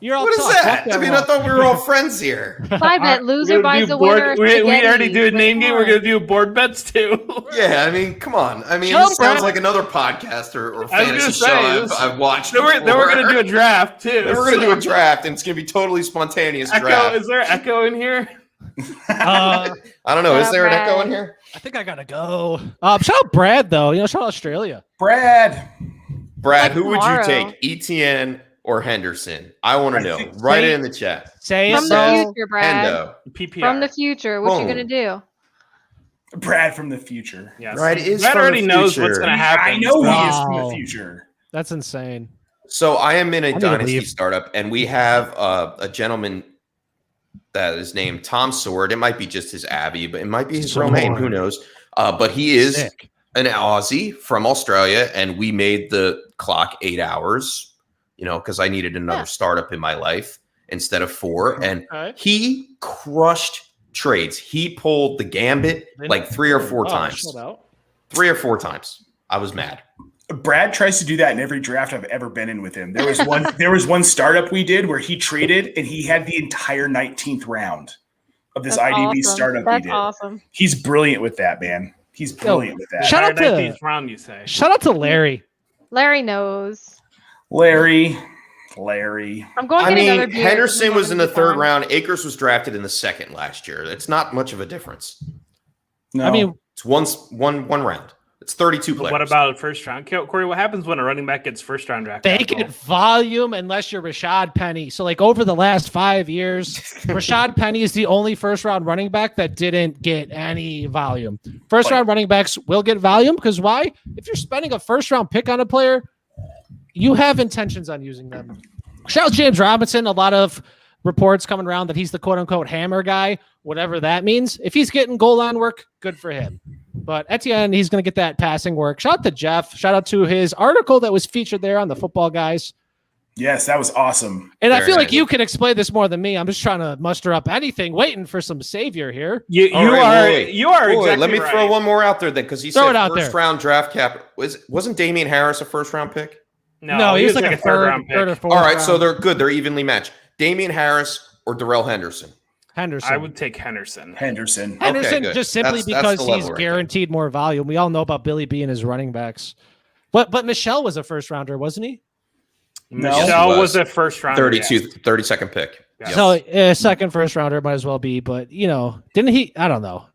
You're all what is tough. that? Walk I mean, I walk. thought we were all friends here. Side bet. Loser We're gonna buys do the board- winner. we already spaghetti. do a name game. We're Come going to do board bets too. Yeah, I mean, come on. I mean, Shut this up, Brad. sounds like another podcast or I was fantasy gonna show say, this- I've watched. Then we're going to do a draft too. Then we're going to do a draft, and it's going to be totally spontaneous Echo, draft. is there echo in here? I don't know. Is Yeah, there an Brad. echo in here? I think I gotta go. Shout out Brad though. Shout out Australia. Brad. Brad, who would you Tomorrow. take, Etienne or Henderson? I want to know. think- Write it in the chat. Say From it, the bro. future, Brad. Hendo. PPR. From the future. What you Boom. gonna do? Brad from the future. Yes. Brad is Brad from already the knows future. what's going to happen. I know he is Wow. from the future. That's insane. So I am in a need to dynasty leave. startup, and we have a gentleman that is named Tom Sword. It might be just his Abby, but it might be his real name. Who knows? But he is Sick. an Aussie from Australia, and we made the clock 8 hours, because I needed another startup in my life instead of 4. And Okay. he crushed trades. He pulled the gambit like 3 or 4 times. Shout out. 3 or 4 times. I was mad. Brad tries to do that in every draft I've ever been in with him. There was one startup we did where he traded and he had the entire 19th round of this That's IDB awesome. startup That's we did. awesome. He's brilliant with that, man. He's brilliant with that. Shout out to- 19th round, you say. Shout out to Larry. Larry knows. Larry. I'm going to I get another mean, beer. Henderson was in the It's 3rd fine. round. Akers was drafted in the 2nd last year. It's not much of a difference. No. I mean, It's one round. It's 32 players. What about first round? Corey, what happens when a running back gets first round draft? vacant capital? volume unless you're Rashad Penny. So like over the last 5 years, Rashad Penny is the only first round running back that didn't get any volume. First round running backs will get volume because why? If you're spending a first round pick on a player, you have intentions on using them. Shout out James Robinson. A lot of reports coming around that he's the quote unquote hammer guy, whatever that means. If he's getting goal line work, good for him. But Etienne, he's going to get that passing work. Shout out to Jeff. Shout out to his article that was featured there on the Football Guys. Yes, that was awesome. And I Very feel like nice. you can explain this more than me. I'm just trying to muster up anything, waiting for some savior here. You All right, wait. exactly Let me right. throw one more out there then, because he Throw said it out first there. round draft cap. Wasn't Damian Harris a first round pick? No, he was like a third or fourth. All right, so round. they're good. They're evenly matched. Damian Harris or Darrell Henderson? Henderson. I would take Henderson. Henderson. Henderson good. just simply That's because the he's level right there. guaranteed more volume. We all know about Billy B and his running backs. But Michelle was a first rounder, wasn't he? No. Michelle He was was. a first round. 32nd pick. Yeah. Yes. So second first rounder might as well be. But didn't he? I don't know.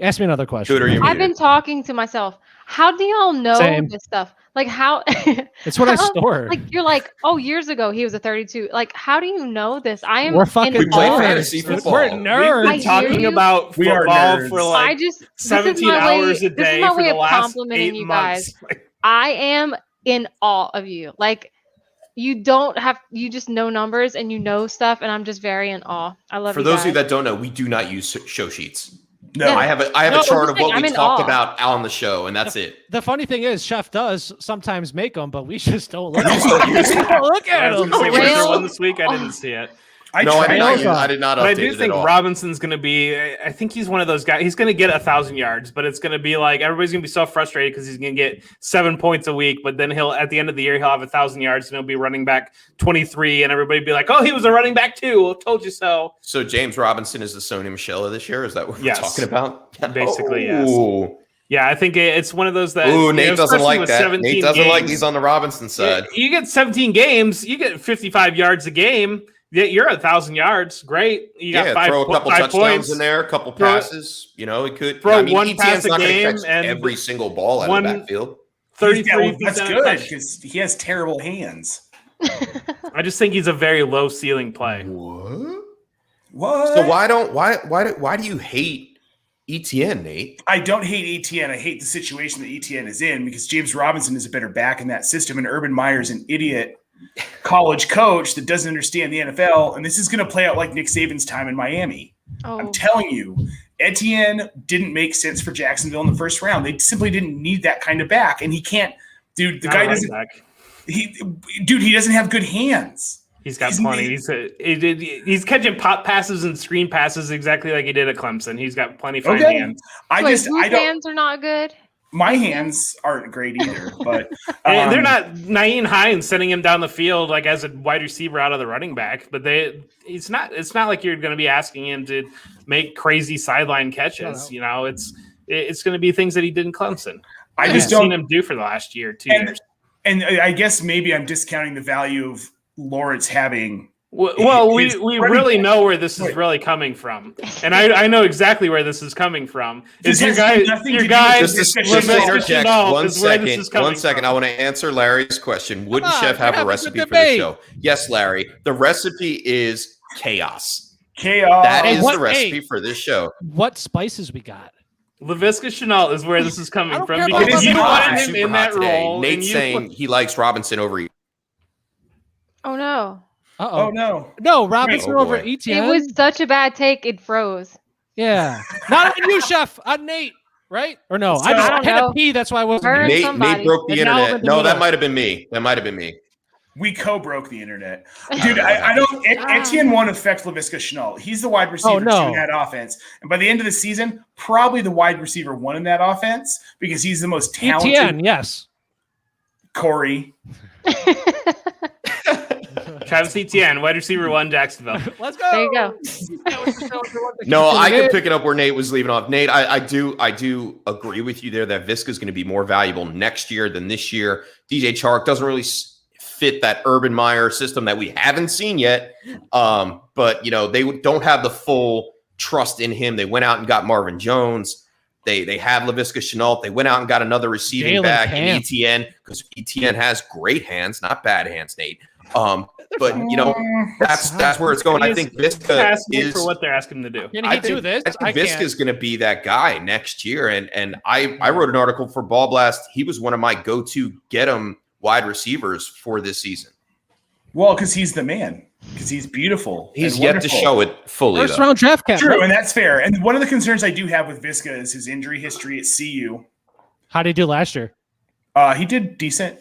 Ask me another question. Shooter, you I've been muted. talking to myself. How do y'all know Same. this stuff? Like how? It's what I how- store. Like you're like, oh, years ago he was a 32. Like, how do you know this? I am. We're fucking We play awe. fantasy nerds. football. We're We've nerds. been I hear talking you. about We are football nerds. for I like just this is 17 my way- hours a this day is my for way the of last complimenting 8 you months. guys. I am in awe of you. Like you just know numbers and you know stuff, and I'm just very in awe. I love For you those guys. of you that don't know, we do not use show sheets. No, I have a chart of what we talked about on the show, and that's it. The funny thing is, Chef does sometimes make them, but we just don't look at them. One this week, I didn't see it. I did not. But I do think Robinson's going to be. I think he's one of those guys. He's going to get 1,000 yards, but it's going to be like everybody's going to be so frustrated because he's going to get 7 points a week. But then at the end of the year, he'll have 1,000 yards and he'll be running back 23, and everybody be like, "Oh, he was a running back too. Well, told you so." So James Robinson is the Sony Michel of this year. Is that what we're talking about? Basically, yes. Yeah, I think it's one of those that. Nate doesn't like that. Nate doesn't like he's on the Robinson side. You get 17 games, you get 55 yards a game. Yeah, you're 1,000 yards. Great. You got throw a couple touchdowns points in there, a couple passes. You know, it could throw one pass a game and every single ball out of the backfield. 33. That's good because he has terrible hands. I just think he's a very low ceiling play. What? So why do you hate ETN, Nate? I don't hate ETN. I hate the situation that ETN is in because James Robinson is a better back in that system, and Urban Meyer's an idiot college coach that doesn't understand the NFL, and this is going to play out like Nick Saban's time in Miami. I'm telling you, Etienne didn't make sense for Jacksonville in the first round. They simply didn't need that kind of back, and he can't. Dude, the guy doesn't. He doesn't have good hands. He's got plenty. He's catching pop passes and screen passes exactly like he did at Clemson. He's got plenty of hands. Whose hands are not good? My hands aren't great either, but they're not. Nyheim Hines sending him down the field like as a wide receiver out of the running back, but it's not like you're going to be asking him to make crazy sideline catches. You know, it's going to be things that he did in Clemson. I just don't seen him do for the last year, 2 years. And I guess maybe I'm discounting the value of Lawrence having. Well, we really know where this is really coming from, and I know exactly where this is coming from. Is your guys? Just interject 1 second. 1 second. I want to answer Larry's question. Wouldn't Chef have a recipe for the show? Yes, Larry. The recipe is chaos. That is the recipe for this show. What spices we got? Laviska Shenault is where this is coming from because you wanted him in that role. Nate's saying he likes Robinson over you. Oh no. Oh no! No, Robinson over ETN. It was such a bad take; it froze. Yeah, not on you, Chef. On Nate, right? Or no? So, I had to pee. That's why I wasn't. Nate broke the internet. No, that might have been me. We co-broke the internet, dude. I don't. Etienne won't affect Laviska Shenault. He's the wide receiver in that offense, and by the end of the season, probably the wide receiver 1 in that offense because he's the most talented. Etienne, yes. Corey. Travis Etienne, wide receiver 1, Jacksonville. Let's go. There you go. No, I can pick it up where Nate was leaving off. Nate, I do agree with you there that Viska is going to be more valuable next year than this year. DJ Chark doesn't really fit that Urban Meyer system that we haven't seen yet. But they don't have the full trust in him. They went out and got Marvin Jones. They have Laviska Shenault. They went out and got another receiving back in ETN because ETN has great hands, not bad hands, Nate. But that's where it's going. I think Viska is for what they're asking him to do. I think Viska is going to be that guy next year. And I wrote an article for Ball Blast. He was one of my go-to get him wide receivers for this season. Well, because he's the man. Because he's beautiful. He's yet to show it fully. First round draft cap. True, and that's fair. And one of the concerns I do have with Viska is his injury history at CU. How did he do last year? He did decent.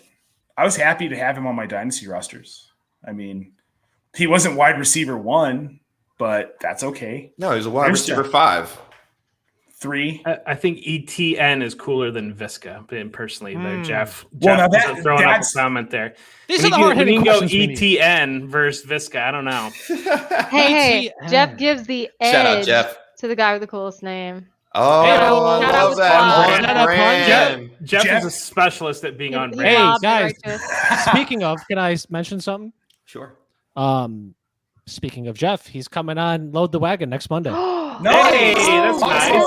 I was happy to have him on my dynasty rosters. I mean, he wasn't wide receiver 1, but that's okay. No, he's a wide receiver 5. 3. I think ETN is cooler than Viska, personally. Though Jeff now throwing up a comment there. These are the hard-hitting questions. We can go ETN versus Viska. I don't know. Hey, Jeff gives the edge Shout out, Jeff. to the guy with the coolest name. Oh, I love that. Jeff is a specialist at being on brand. Hey, guys. Speaking of, can I mention something? Sure. Speaking of Jeff, he's coming on Load the Wagon next Monday. Hey, that's nice.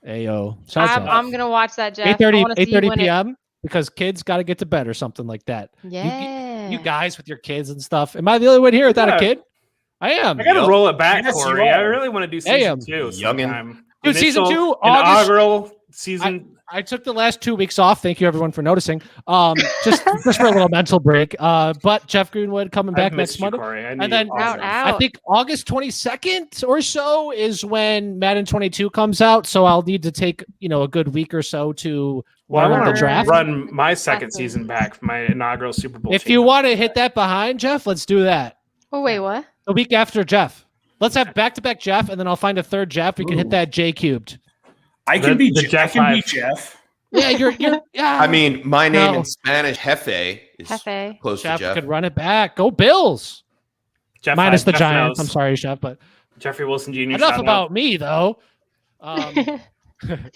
Ayo. I'm going to watch that, Jeff. 8:30 p.m. because kids got to get to bed or something like that. Yeah. You guys with your kids and stuff. Am I the only one here without a kid? I am. I got to roll it back, Corey. I really want to do season 2 sometime. Dude, season 2, inaugural season. I took the last 2 weeks off. Thank you, everyone, for noticing. Just for a little mental break. But Jeff Greenwood coming back next Monday. And then I think August 22nd or so is when Madden 22 comes out. So I'll need to take a good week or so to learn the draft. Run my second season back for my inaugural Super Bowl. If you want to hit that behind Jeff, let's do that. Oh wait, what? The week after Jeff. Let's have back-to-back Jeff, and then I'll find a third Jeff. We can hit that J cubed. I can be Jeff. Yeah, you're. Yeah. I mean, my name in Spanish, Jefe, is close Jeff to Jeff. Could run it back. Go Bills. Jeff Minus the Jeff Giants. knows. I'm sorry, Chef, but Jeffrey Wilson Jr. Enough about me, though.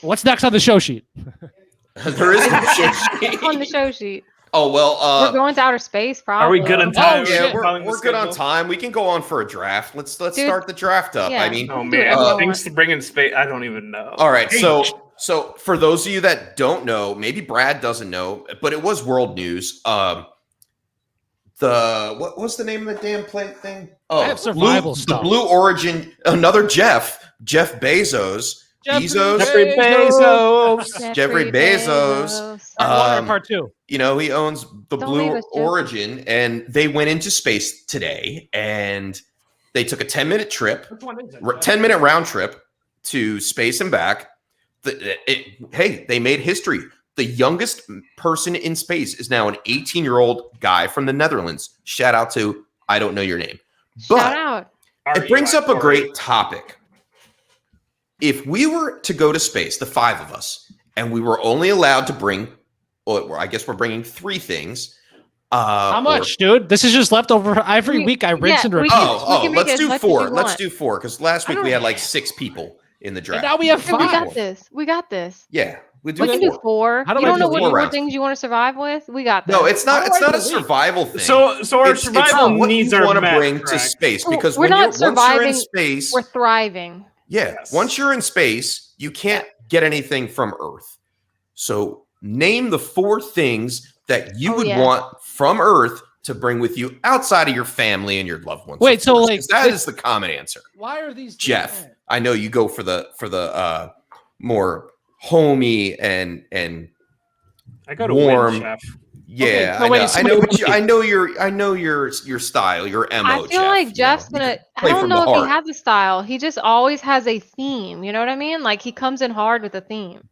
What's next on the show sheet? There is no show sheet. On the show sheet. Oh, well. We're going to outer space, probably. Are we good on time? Yeah, we're good on time. We can go on for a draft. Let's start the draft up. Yeah. I mean, oh man, things to bring in space. I don't even know. All right, so for those of you that don't know, maybe Brad doesn't know, but it was world news. What was the name of the damn thing? Oh, I have survival stuff. The Blue Origin. Another Jeff Bezos. Jeffrey Bezos. Jeffrey Bezos. Part 2. He owns the Blue Origin, and they went into space today, and they took a 10-minute trip, 10-minute round trip to space and back. Hey, they made history. The youngest person in space is now an 18-year-old guy from the Netherlands. Shout out to, I don't know your name. But it brings up a great topic. If we were to go to space, the 5 of us, and we were only allowed to bring, I guess we're bringing 3 things. How much, dude? This is just leftover. Every week I rinse and repeat. Let's do 4. Let's do 4, because last week we had like 6 people in the draft. And now we have 5. We got this. Yeah. We can do 4. How do you don't know what more things you want to survive with? We got this. No, it's not a survival thing. So our survival needs are what you want to met, bring correct? to space, because we're not surviving. Once you're in space, we're thriving. Yeah. Yes. Once you're in space, you can't get anything from Earth. So name the 4 things that you would want from Earth to bring with you outside of your family and your loved ones. Wait, so like that is the common answer. Why are these Jeff? different? I know you go for the more homey and I go to warm. Win, Chef. Yeah, okay, I know your style, your MO. I feel like Jeff's gonna. I don't know if he has a style. He just always has a theme. You know what I mean? Like he comes in hard with a theme.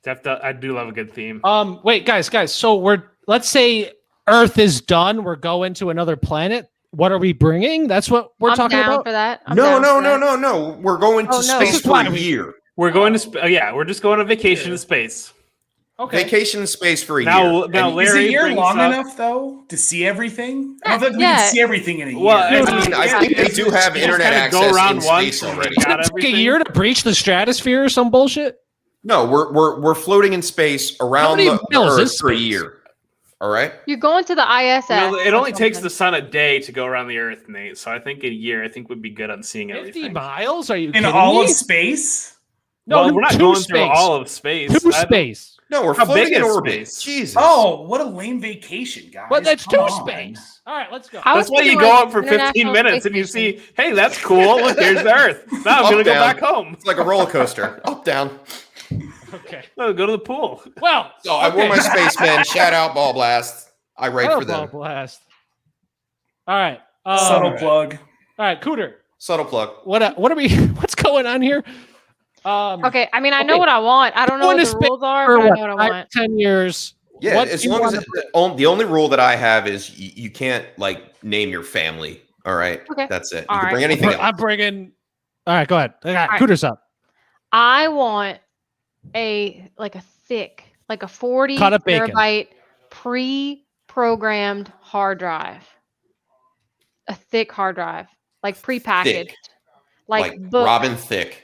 Jeff, I do love a good theme. Wait, guys. So let's say Earth is done. We're going to another planet. What are we bringing? That's what we're talking about. For that. No. We're going to space for a year. We're going to we're just going on vacation to space. Okay. Vacation in space for a year. Now Larry, is a year long enough though to see everything? I don't think we can see everything in a year. Well, I think they do have internet access in space already. It took a year to breach the stratosphere or some bullshit. No, we're floating in space around the Earth for a year. All right. You're going to the ISS. It only takes the sun a day to go around the Earth, Nate. So I think a year, would be good on seeing 50 everything. 50 miles? Are you in kidding all me? of space? No, we're not going through all of space. To space. No, we're floating in orbit. Jesus. Oh, what a lame vacation, guys. Well, that's to space. All right, let's go. That's why you go up for 15 minutes and you see, hey, that's cool. Look, there's the Earth. Now I'm going to go back home. It's like a roller coaster. Up, down. Okay. No, go to the pool. Well, so I wore my spaceman. Shout out Ball Blast. I write for them. Ball Blast. All right. Subtle plug. All right, Cooter. Subtle plug. What are we? What's going on here? Okay, I mean, I know what I want. I don't know what the rules are, but I know what I want. 10 years. Yeah, as long as the only rule that I have is you can't name your family. All right, okay, that's it. You can bring anything else. I'm bringing. All right, go ahead. Cooter's up. I want a thick, like a 40 terabyte pre-programmed hard drive. A thick hard drive, prepackaged, thick. Like books. Robin Thicke.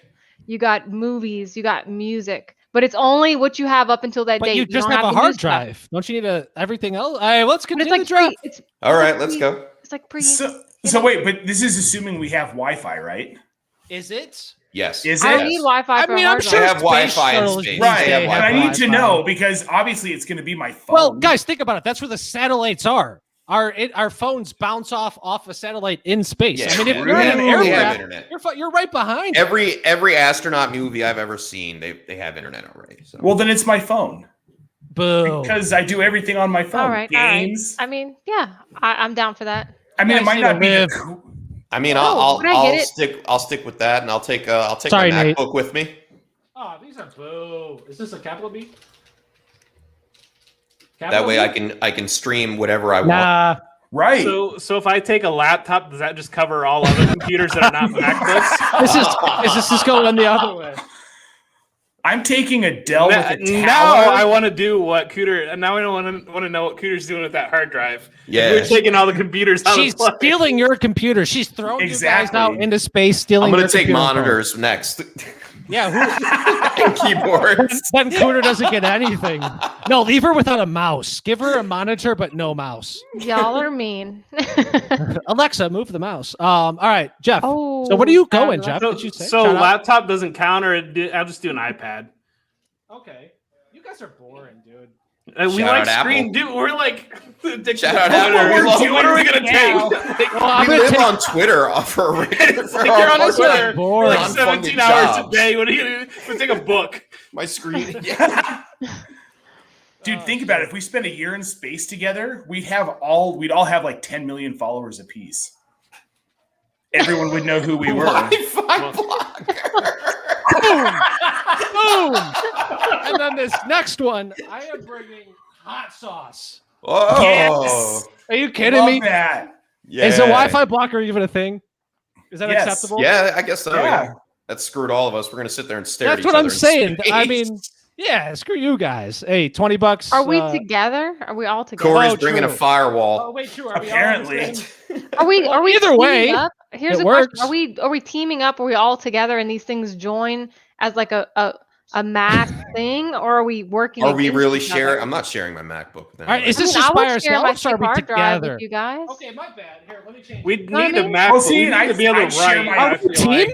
You got movies, you got music, but it's only what you have up until that date. You just have a hard drive. Don't you need everything else? All right, let's continue the draft. All right, let's go. It's like pre. So wait, but this is assuming we have Wi-Fi, right? Is it? Yes. Is it? I need Wi-Fi. I'm sure they have Wi-Fi in space. Right, but I need to know because obviously it's going to be my phone. Well, guys, think about it. That's where the satellites are. our phones bounce off a satellite in space. Yeah, I mean, if you're in an aircraft, you're right behind. Every astronaut movie I've ever seen, they have internet already. So. Well, then it's my phone. Boo. Because I do everything on my phone. All right, games. I mean, yeah, I'm down for that. I mean, it might not be. I mean, I'll stick with that, and I'll take my MacBook with me. Oh, these are boo. Is this a capital B? That way I can stream whatever I want. Right. So if I take a laptop, does that just cover all other computers that are not MacBooks? Is this going the other way? I'm taking a Dell with a tower. Now I want to do what Cooter. Now I don't want to know what Cooter's doing with that hard drive. Yeah, we're taking all the computers out. She's stealing your computer. She's throwing you guys out into space, stealing. I'm going to take monitors next. Yeah, and keyboards. Then Cooter doesn't get anything. No, leave her without a mouse. Give her a monitor, but no mouse. Y'all are mean. Alexa, move the mouse. All right, Jeff. Oh, so what are you going, Jeff? So, did you say? So laptop doesn't count, or I'll just do an iPad. Okay, you guys are boring, dude. We like screen, dude. We're like, shout out Apple. What are we gonna take? We live on Twitter for a you're on Twitter for like 17 hours a day. What are you gonna do? We'll take a book. My screen. Dude, think about it. If we spent a year in space together, we'd all have like 10 million followers apiece. Everyone would know who we were. Wi-Fi blocker. Boom! And then this next one, I am bringing hot sauce. Oh, yes. Are you kidding me? That. Yeah. Is a Wi-Fi blocker even a thing? Is that acceptable? Yeah, I guess so. Yeah. That screwed all of us. We're gonna sit there and stare. That's at each what other I'm saying. space. I mean, yeah, screw you guys. Hey, $20. Are we together? Are we all together? Corey's bringing a firewall. Oh wait, true. Apparently. Are we either way? Up? Here's a question: Are we teaming up? Are we all together and these things join as like a mass thing, or are we working? Are we really sharing? I'm not sharing my MacBook with them. All right, is this just by ourselves or are we together? With you guys? Okay, my bad. Here, let me change. We need a MacBook. We need to be able to write. Are we a team?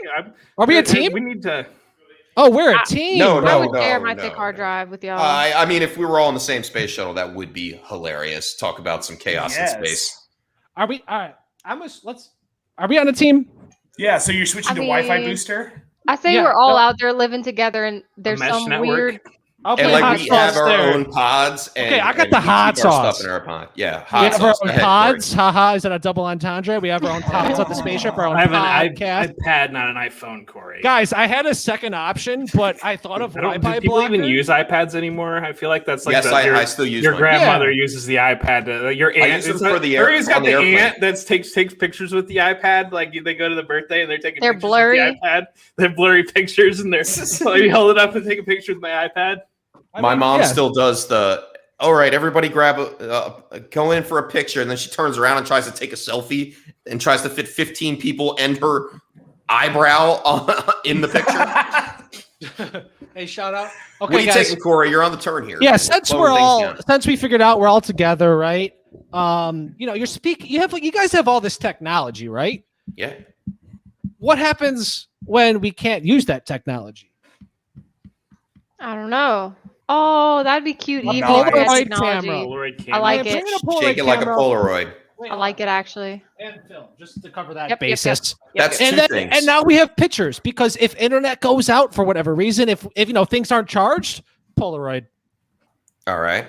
Are we a team? We need to. Oh, we're a team. No. I would share my thick hard drive with y'all. I mean, if we were all in the same space shuttle, that would be hilarious. Talk about some chaos in space. Are we? All right. Are we on a team? Yeah. So you're switching to Wi-Fi booster. I say we're all out there living together, and there's some weird. And like we have our own pods. And, okay, I got the hot sauce. Stuff in our pod. Yeah, hot sauce. We have our own pods. Haha, is that a double entendre? We have our own pods on the spaceship. Our own I have podcast. an iPad, not an iPhone, Corey. Guys, I had a second option, but I thought of Wi-Fi. Do people even use iPads anymore? I feel like that's like I still use your grandmother uses the iPad. Your aunt. I use them for the Corey's got the aunt that takes pictures with the iPad. Like they go to the birthday and they're taking. They're blurry. With the iPad. They're blurry pictures, and they're. So you hold it up and take a picture with my iPad. My mom still does the, all right, everybody go in for a picture. And then she turns around and tries to take a selfie and tries to fit 15 people and her eyebrow in the picture. Hey, shout out. Okay, what are you taking, Corey? You're on the turn here. Yeah, since we figured out we're all together, right? You guys have all this technology, right? Yeah. What happens when we can't use that technology? I don't know. Oh, that'd be cute. Even Polaroid camera. I like it. Shake it like a Polaroid. I like it actually. And film, just to cover that basis. That's two things. And now we have pictures because if internet goes out for whatever reason, if things aren't charged, Polaroid. All right.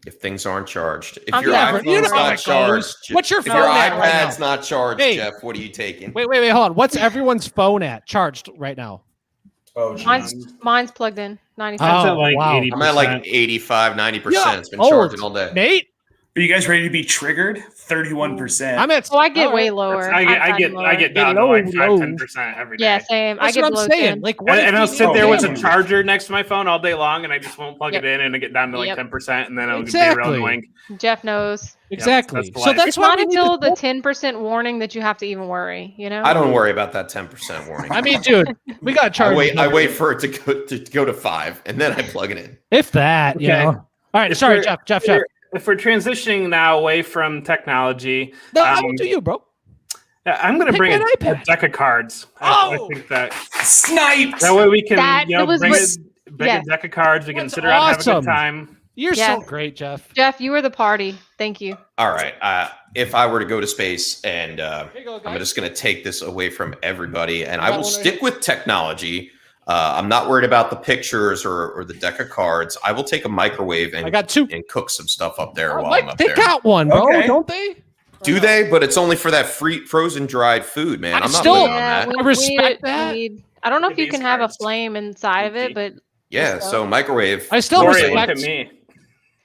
If things aren't charged, if I'm your iPhone's not charged, what's your if phone your at iPad's right not charged, Jeff, what are you taking? Wait, hold on. What's everyone's phone at charged right now? Oh, mine's plugged in. 95. That's at like 80%. I'm at like 85, 90%. It's been charging all day. Nate? Are you guys ready to be triggered? 31%. I'm at. I get way lower. I get down to like 5-10% every day. Yeah, same. That's I get what I'm saying. Like, and I'll sit there with a charger next to my phone all day long, and I just won't plug it in, and I get down to like 10%, and then it'll be real annoying. Jeff knows. Exactly. So that's why not until the 10% warning that you have to even worry. I don't worry about that 10% warning. I mean, dude, we got charged. I wait for it to go to 5, and then I plug it in. If that, All right, sorry, Jeff. If we're transitioning now away from technology, no, I will do you, bro. I'm going to bring a deck of cards. I think that sniped. That way we can bring a deck of cards. We can sit around and have a good time. You're so great, Jeff. Jeff, you were the party. Thank you. All right. If I were to go to space, and I'm just going to take this away from everybody, and I will stick with technology. I'm not worried about the pictures or the deck of cards. I will take a microwave and I got 2 and cook some stuff up there while I'm up there. They got one, bro, don't they? Do they? But it's only for that frozen dried food, man. I'm not living on that. I respect that. I don't know if you can have a flame inside of it, but so microwave. I still respect me.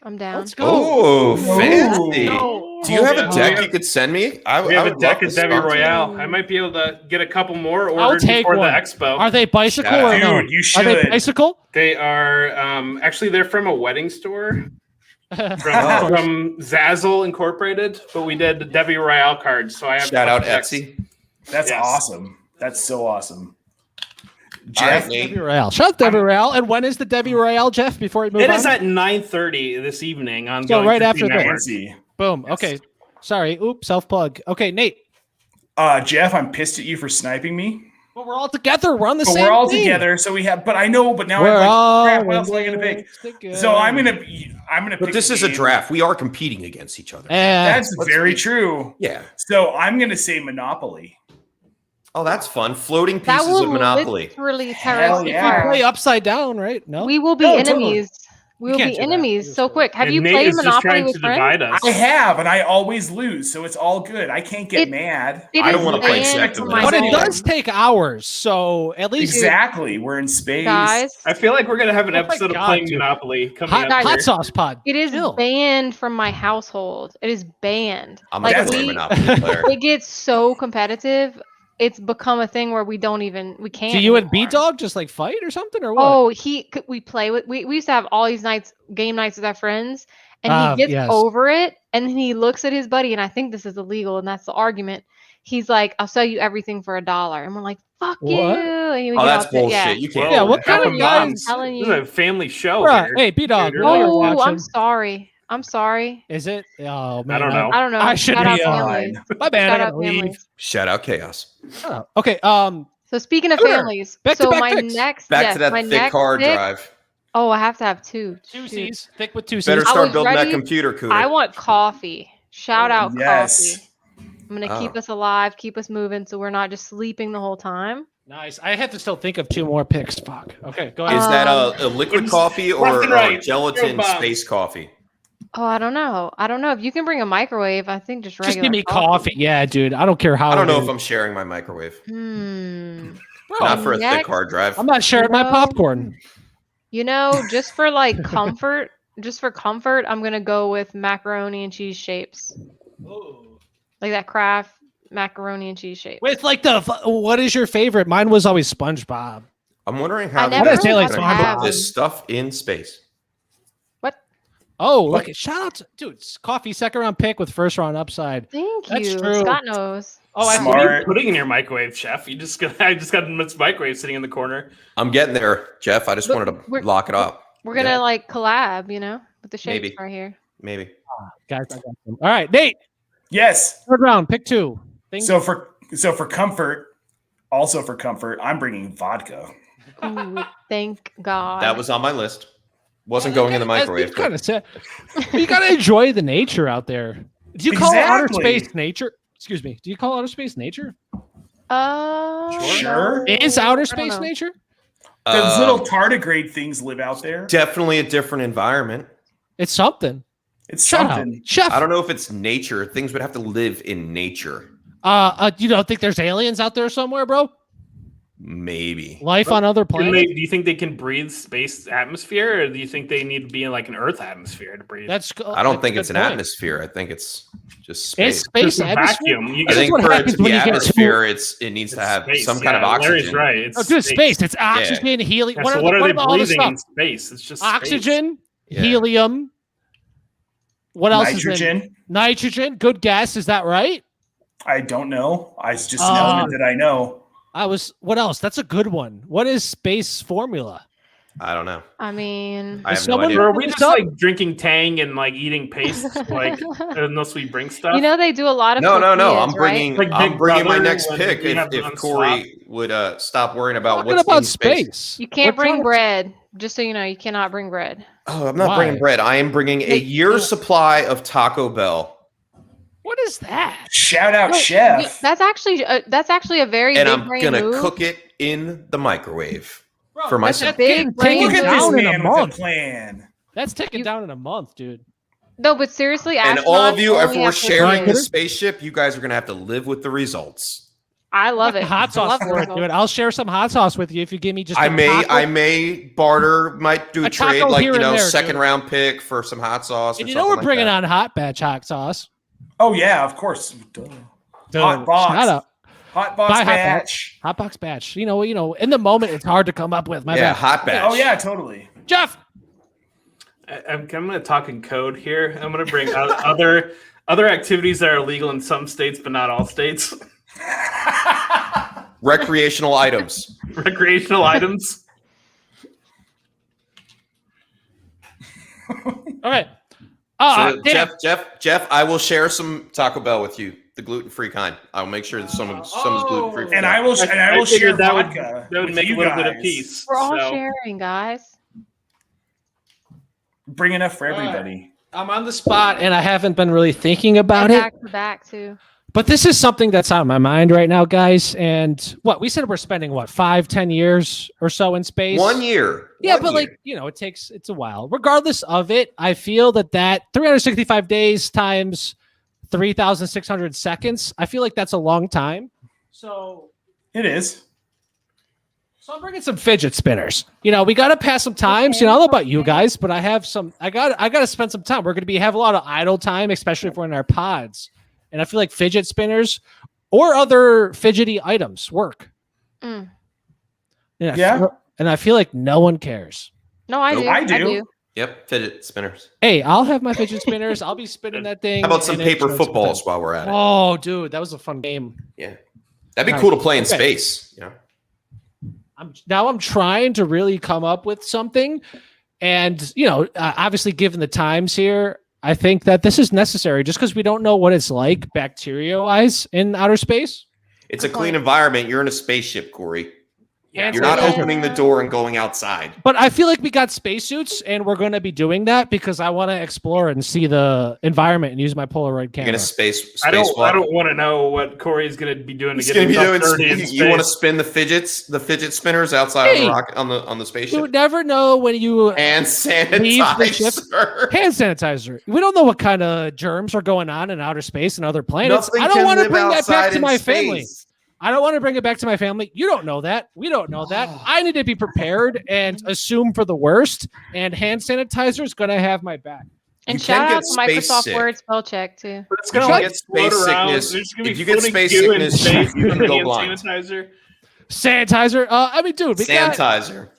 I'm down. Let's go. Oh, fancy. Do you have a deck you could send me? We have a deck of Debbie Royale. I might be able to get a couple more ordered before the expo. Are they bicycle or no? Dude, you should. Are they bicycle? They are actually they're from a wedding store. From Zazzle Incorporated, but we did the Debbie Royale cards. So I have shout out Etsy. That's awesome. That's so awesome. Jeff, Debbie Royale. Shout out Debbie Royale. And when is the Debbie Royale, Jeff? Before we move on, it is at 9:30 this evening. On so right after that. Boom. Yes. Okay. Sorry. Oops. Self plug. Okay, Nate. Jeff, I'm pissed at you for sniping me. But we're all together. We're on the same. We're all team. together. So we have. But I know. But now I'm like, crap. What else am I gonna pick? So I'm gonna. But this is a draft. We are competing against each other. That's very true. Yeah. So I'm gonna say Monopoly. Oh, that's fun. Floating pieces of Monopoly. Really terrible. Yeah. Play upside down, right? No. We will be enemies. Totally. We will be enemies so quick. Have you played Monopoly with friends? I have, and I always lose, so it's all good. I can't get mad. I don't want to play second. But it does take hours, so at least exactly. We're in space, guys. I feel like we're gonna have an episode of playing Monopoly coming up. Hot sauce pod. It is banned from my household. It is banned. I'm a Monopoly player. It gets so competitive. It's become a thing where we can't. Do you and B-Dog just like fight or something or what? Oh, we play with, we used to have all these game nights with our friends, and he gets over it, and then he looks at his buddy, and I think this is illegal, and that's the argument. He's like, I'll sell you everything for $1. And we're like, fuck you. And that's bullshit. You can't. Yeah, what kind of guys? This is a family show. Hey, B-Dog. Oh, I'm sorry. Is it? Oh, man. I don't know. I should be on. My bad. I gotta leave. Shout out Chaos. Oh, okay. So speaking of families, back to that thick card drive. Oh, I have to have two. Two C's. Thick with 2 C's. Better start building that computer cooler. I want coffee. Shout out coffee. I'm gonna keep us alive, keep us moving, so we're not just sleeping the whole time. Nice. I have to still think of 2 more picks. Fuck. Okay, go ahead. Is that a liquid coffee or gelatin space coffee? Oh, I don't know. If you can bring a microwave, I think just regular. Just give me coffee. Yeah, dude. I don't care how. I don't know if I'm sharing my microwave. Not for a thick hard drive. I'm not sharing my popcorn. Just for like comfort, I'm gonna go with macaroni and cheese shapes. Ooh. Like that Kraft macaroni and cheese shape. With like what is your favorite? Mine was always SpongeBob. I'm wondering how put this stuff in space. Oh, look! Shout out to dude. It's coffee second round pick with first round upside. Thank you. True. Scott knows. Oh, what are you putting in your microwave, Chef? I just got this microwave sitting in the corner. I'm getting there, Jeff. I just wanted to lock it up. We're gonna collab, with the shapes right here. Maybe. Guys, I got them. All right, Nate. Yes. Third round, pick 2. So for comfort, I'm bringing vodka. Ooh, thank God. That was on my list. Wasn't going in the microwave. Kind of sad. You gotta enjoy the nature out there. Do you call outer space nature? Excuse me. Do you call outer space nature? Sure. Is outer space nature? Those little tardigrade things live out there. Definitely a different environment. It's something. Chef. I don't know if it's nature. Things would have to live in nature. You don't think there's aliens out there somewhere, bro? Maybe life on other planets. Do you think they can breathe space atmosphere, or do you think they need to be in like an Earth atmosphere to breathe? I don't think it's an atmosphere. I think it's just space. It's space atmosphere. Vacuum. I think for it to be atmosphere, it needs to have some kind of oxygen. Larry's right. It's space. It's oxygen, helium. What are they breathing in space? It's just oxygen, helium. What else is in nitrogen? Good guess. Is that right? I don't know. It's just an element that I know. What else? That's a good one. What is space formula? I don't know. I mean, I have no idea. Are we just like drinking Tang and like eating paste, unless we bring stuff? They do a lot of. No. I'm bringing my next pick. If Corey would stop worrying about Talking what's about in space. You can't bring bread. Just so you know, you cannot bring bread. Oh, I'm not bringing bread. I am bringing a year's supply of Taco Bell. What is that? Shout out, chef. That's actually a very and big I'm brain gonna move. cook it in the microwave Bro, for myself. Big Look at this down in a man with a month. plan. That's taken down in a month, dude. No, but seriously, And all of you, if we're sharing the the spaceship, you guys are gonna have to live with the results. I love it. Hot sauce for it, dude. I'll share some hot sauce with you if you give me just. I may barter, might do a trade, like second round pick for some hot sauce. And we're bringing on hot batch hot sauce. Oh yeah, of course. Dude, hot box. Shout out. Hot box batch. Hot box batch. You know, in the moment, it's hard to come up with. My bad. Hot batch. Oh yeah, totally. Jeff. I'm going to talk in code here. I'm going to bring out other activities that are legal in some states, but not all states. Recreational items. Recreational items. Okay. So Jeff, I will share some Taco Bell with you, the gluten-free kind. I'll make sure that some is gluten-free. And I will share that vodka. That would make a little bit of peace. We're all sharing, guys. Bring enough for everybody. I'm on the spot, and I haven't been really thinking about it. Back to back too. But this is something that's on my mind right now, guys. And we said we're spending 5-10 years or so in space. 1 year. Yeah, but it's a while. Regardless of it, I feel that 365 days times 3,600 seconds, I feel like that's a long time. So it is. So I'm bringing some fidget spinners. We got to pass some times. I don't know about you guys, but I have some. I got to spend some time. We're going to have a lot of idle time, especially if we're in our pods. And I feel like fidget spinners or other fidgety items work. Mm. And I feel like no one cares. No, I do. I do. Yep, fidget spinners. Hey, I'll have my fidget spinners. I'll be spinning that thing. How about some paper footballs while we're at it? Oh, dude, that was a fun game. Yeah, that'd be cool to play in space. I'm trying to really come up with something, and obviously, given the times here, I think that this is necessary just because we don't know what it's like bacteria-wise in outer space. It's a clean environment. You're in a spaceship, Corey. Yeah, you're not opening the door and going outside. But I feel like we got spacesuits, and we're going to be doing that because I want to explore and see the environment and use my Polaroid camera. You're gonna I don't want to know what Corey's going to be doing to get himself dirty in space. You want to spin the fidget spinners outside on the spaceship? You never know when you hand sanitizer. Hand sanitizer. We don't know what kind of germs are going on in outer space and other planets. I don't want to bring that back to my family. I don't want to bring it back to my family. You don't know that. We don't know that. I need to be prepared and assume for the worst. And hand sanitizer is going to have my back. And shout out to Microsoft Word spell check too. But it's going to get space sickness. If you get space sickness, you can go blind. Sanitizer. I mean, dude, sanitizer.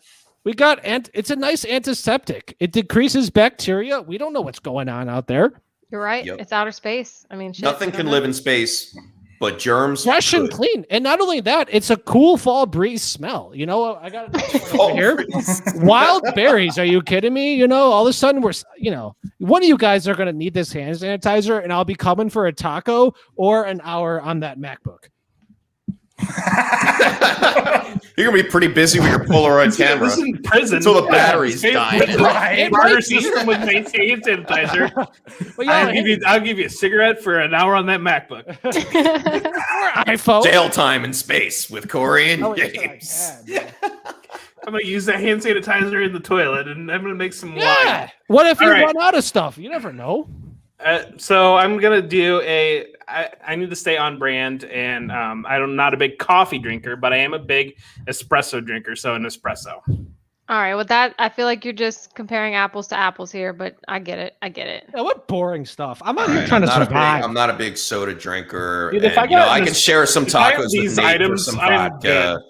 It's a nice antiseptic. It decreases bacteria. We don't know what's going on out there. You're right. Yep. It's outer space. I mean, nothing can live in space. But germs, fresh and clean, and not only that, it's a cool fall breeze smell. I got it over here. Wild berries. Are you kidding me? All of a sudden one of you guys are going to need this hand sanitizer, and I'll be coming for a taco or an hour on that MacBook. You're gonna be pretty busy with your Polaroid camera. This is in prison until the batteries die. Right. Barter system with maintained sanitizer. I'll give you a cigarette for an hour on that MacBook. iPhone. Jail time in space with Corey and James. I'm gonna use that hand sanitizer in the toilet, and I'm gonna make some wine. What if you run out of stuff? You never know. So I'm gonna do I need to stay on brand, and I'm not a big coffee drinker, but I am a big espresso drinker. So an espresso. All right, with that, I feel like you're just comparing apples to apples here, but I get it. Yeah, what boring stuff. I'm not trying to survive. I'm not a big soda drinker. Dude, and, I can share some tacos with Nate items, for some vodka.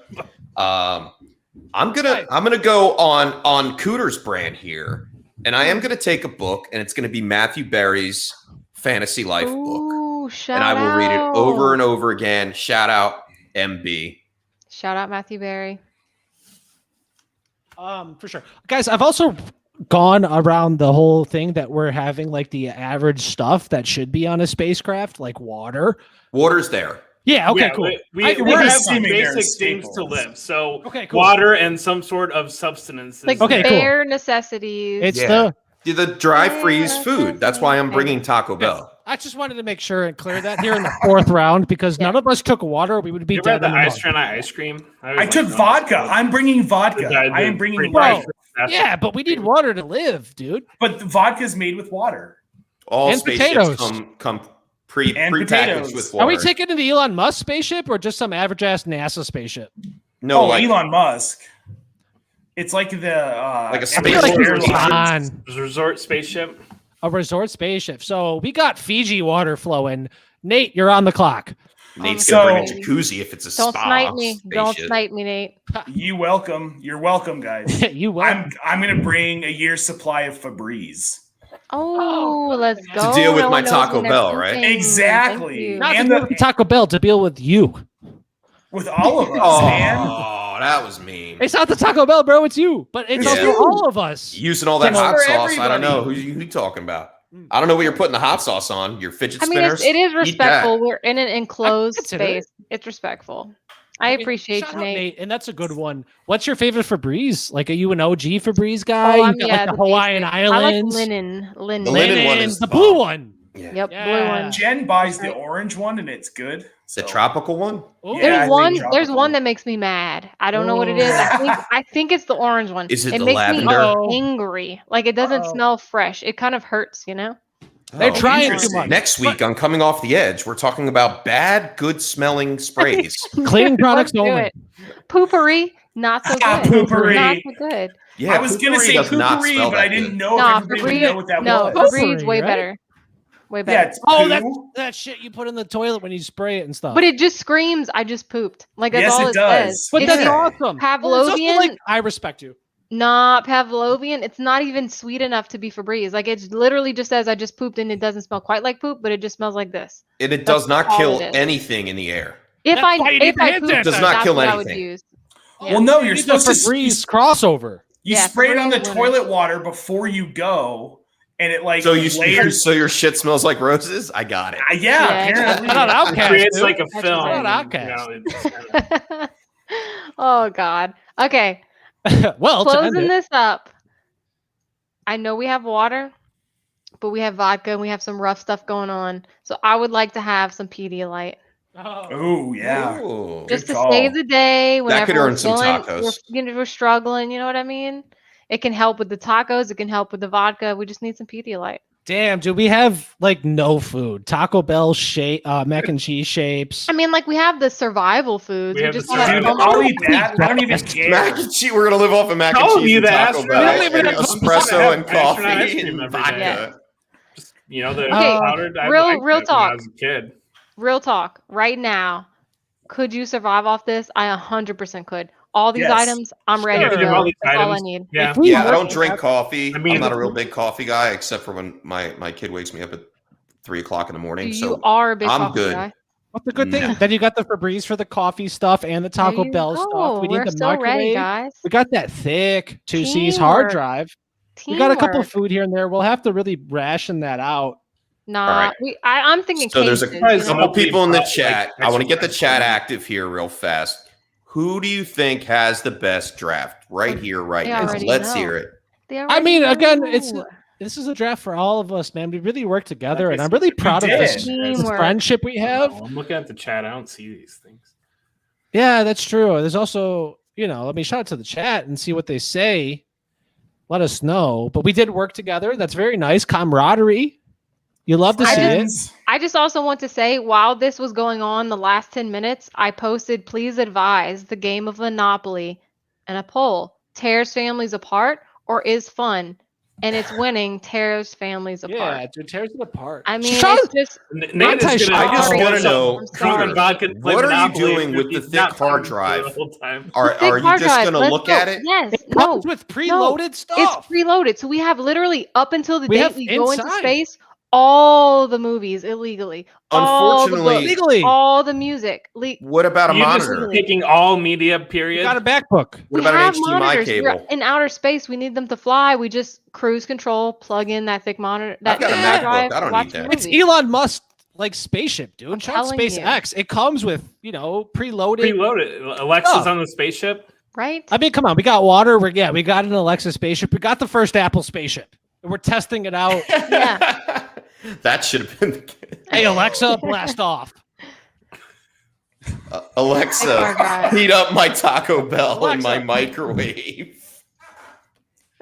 I'm gonna go on Cooter's brand here. And I am going to take a book, and it's going to be Matthew Berry's Fantasy Life book. And I will read it over and over again. Shout out, MB. Shout out, Matthew Berry. For sure. Guys, I've also gone around the whole thing that we're having, like, the average stuff that should be on a spacecraft, like water. Water's there. Yeah. Okay. Cool. We we're have assuming basic things to live. So okay, cool. water and some sort of substance. Like bare necessities. It's the dry freeze food. That's why I'm bringing Taco Bell. I just wanted to make sure and clear that here in the 4th round because none of us took water. We would be dead. The ice cream. I took vodka. I'm bringing vodka. I am bringing water. Yeah, but we need water to live, dude. But the vodka is made with water. All and spaceships potatoes. come prepackaged with water. Are we taking the Elon Musk spaceship or just some average ass NASA spaceship? No, Elon Musk. It's like a resort spaceship. A resort spaceship. So we got Fiji water flowing. Nate, you're on the clock. Nate's gonna bring a jacuzzi if it's a Don't spa. snipe me. Spaceship. Don't snipe me, Nate. You welcome. You're welcome, guys. You welcome. I'm gonna bring a year's supply of Febreze. Oh, let's go. To deal with my Taco Bell, right? Exactly. Not to deal with Taco Bell, to deal with you. With all of us, man. Oh, that was mean. It's not the Taco Bell, bro. It's you. But it's also all of us. Using all that hot sauce. Everybody. I don't know. Who you talking about? I don't know what you're putting the hot sauce on. Your fidget spinners. It is respectful. We're in an enclosed space. It's respectful. I appreciate you, Nate. And that's a good one. What's your favorite Febreze? Like, are you an OG Febreze guy? You got like the Hawaiian Islands. I like linen. The linen one is the blue one. Yeah. Yep, blue one. Jen buys the orange one, and it's good. The tropical one? Yeah, there's one that makes me mad. I don't know what it is. I think it's the orange one. Is it the makes lavender? me angry. Like it doesn't smell fresh. It kind of hurts, you know? They're trying too much. Next week on Coming Off the Edge, we're talking about bad, good smelling sprays. Cleaning products only. Poopery, not so good. Poopery. Not so good. Yeah, I was gonna say poopery, but I didn't know if everybody would know what that was. Febreze way better. Way better. Yeah, that shit you put in the toilet when you spray it and stuff. But it just screams, I just pooped. Like that's all it says. But that's awesome. Pavlovian. I respect you. Not Pavlovian. It's not even sweet enough to be Febreze. Like it literally just says I just pooped and it doesn't smell quite like poop, but it just smells like this. And it does not kill anything in the air. If I pooped, it does not kill anything. Yeah. Well, no, you're supposed to Febreze crossover. You spray it on the toilet water before you go. And it like layers. So your shit smells like roses? I got it. Apparently. Not Outcast. It creates like a film. Not Outcast. Oh God. Okay. Well, closing this up. I know we have water, but we have vodka and we have some rough stuff going on. So I would like to have some Pedialyte. Oh yeah. Ooh, just to save the day. That could earn some tacos. We're struggling. You know what I mean? It can help with the tacos. It can help with the vodka. We just need some Pedialyte. Damn, dude, we have like no food. Taco Bell mac and cheese shapes. I mean, like we have the survival foods. We just I'll eat that. I don't even care. Mac and cheese. We're gonna live off of mac and cheese and Taco Bell. Espresso and coffee and vodka. Just, the powdered. Real talk. When I was a kid. Real talk. Right now, could you survive off this? I 100% could. All these items, I'm ready to go. That's all I need. Yeah, I don't drink coffee. I'm not a real big coffee guy, except for when my kid wakes me up at 3:00 in the morning. You are a big coffee good. guy. What's the good thing? Then you got the Febreze for the coffee stuff and the Taco Bell stuff. We need the microwave. Ready, guys. We got that thick 2C's hard drive. We got a couple of food here and there. We'll have to really ration that out. Nah, I'm thinking. So there's a couple people in the chat. I want to get the chat active here real fast. Who do you think has the best draft right here, right now? Let's hear it. I mean, again, this is a draft for all of us, man. We really work together, and I'm really proud of this friendship we have. I'm looking at the chat. I don't see these things. Yeah, that's true. There's also, let me shout out to the chat and see what they say. Let us know. But we did work together. That's very nice. Camaraderie. You love to see it. I just also want to say, while this was going on the last 10 minutes, I posted, please advise the game of Monopoly and a poll. Tears families apart or is fun? And it's winning tears families apart. Yeah, dude, tears it apart. I mean, it's just... I just want to know, what are you doing with the thick hard drive? Are you just going to look at it? Yes. It comes with preloaded stuff. It's preloaded. So we have literally, up until the date we go into space, all the movies illegally. Unfortunately, all the music. What about a monitor? Just taking all media, period. You got a MacBook. What about an HDMI cable? We're in outer space, we need them to fly. We just cruise control, plug in that thick monitor. I've got a MacBook. I don't need that. It's Elon Musk like spaceship, dude. Shout out SpaceX. It comes with, preloaded. Alexa's on the spaceship. Right. I mean, come on. We got water. We got an Alexa spaceship. We got the first Apple spaceship. We're testing it out. Yeah. That should have been the case. Hey, Alexa, blast off. Alexa, heat up my Taco Bell in my microwave.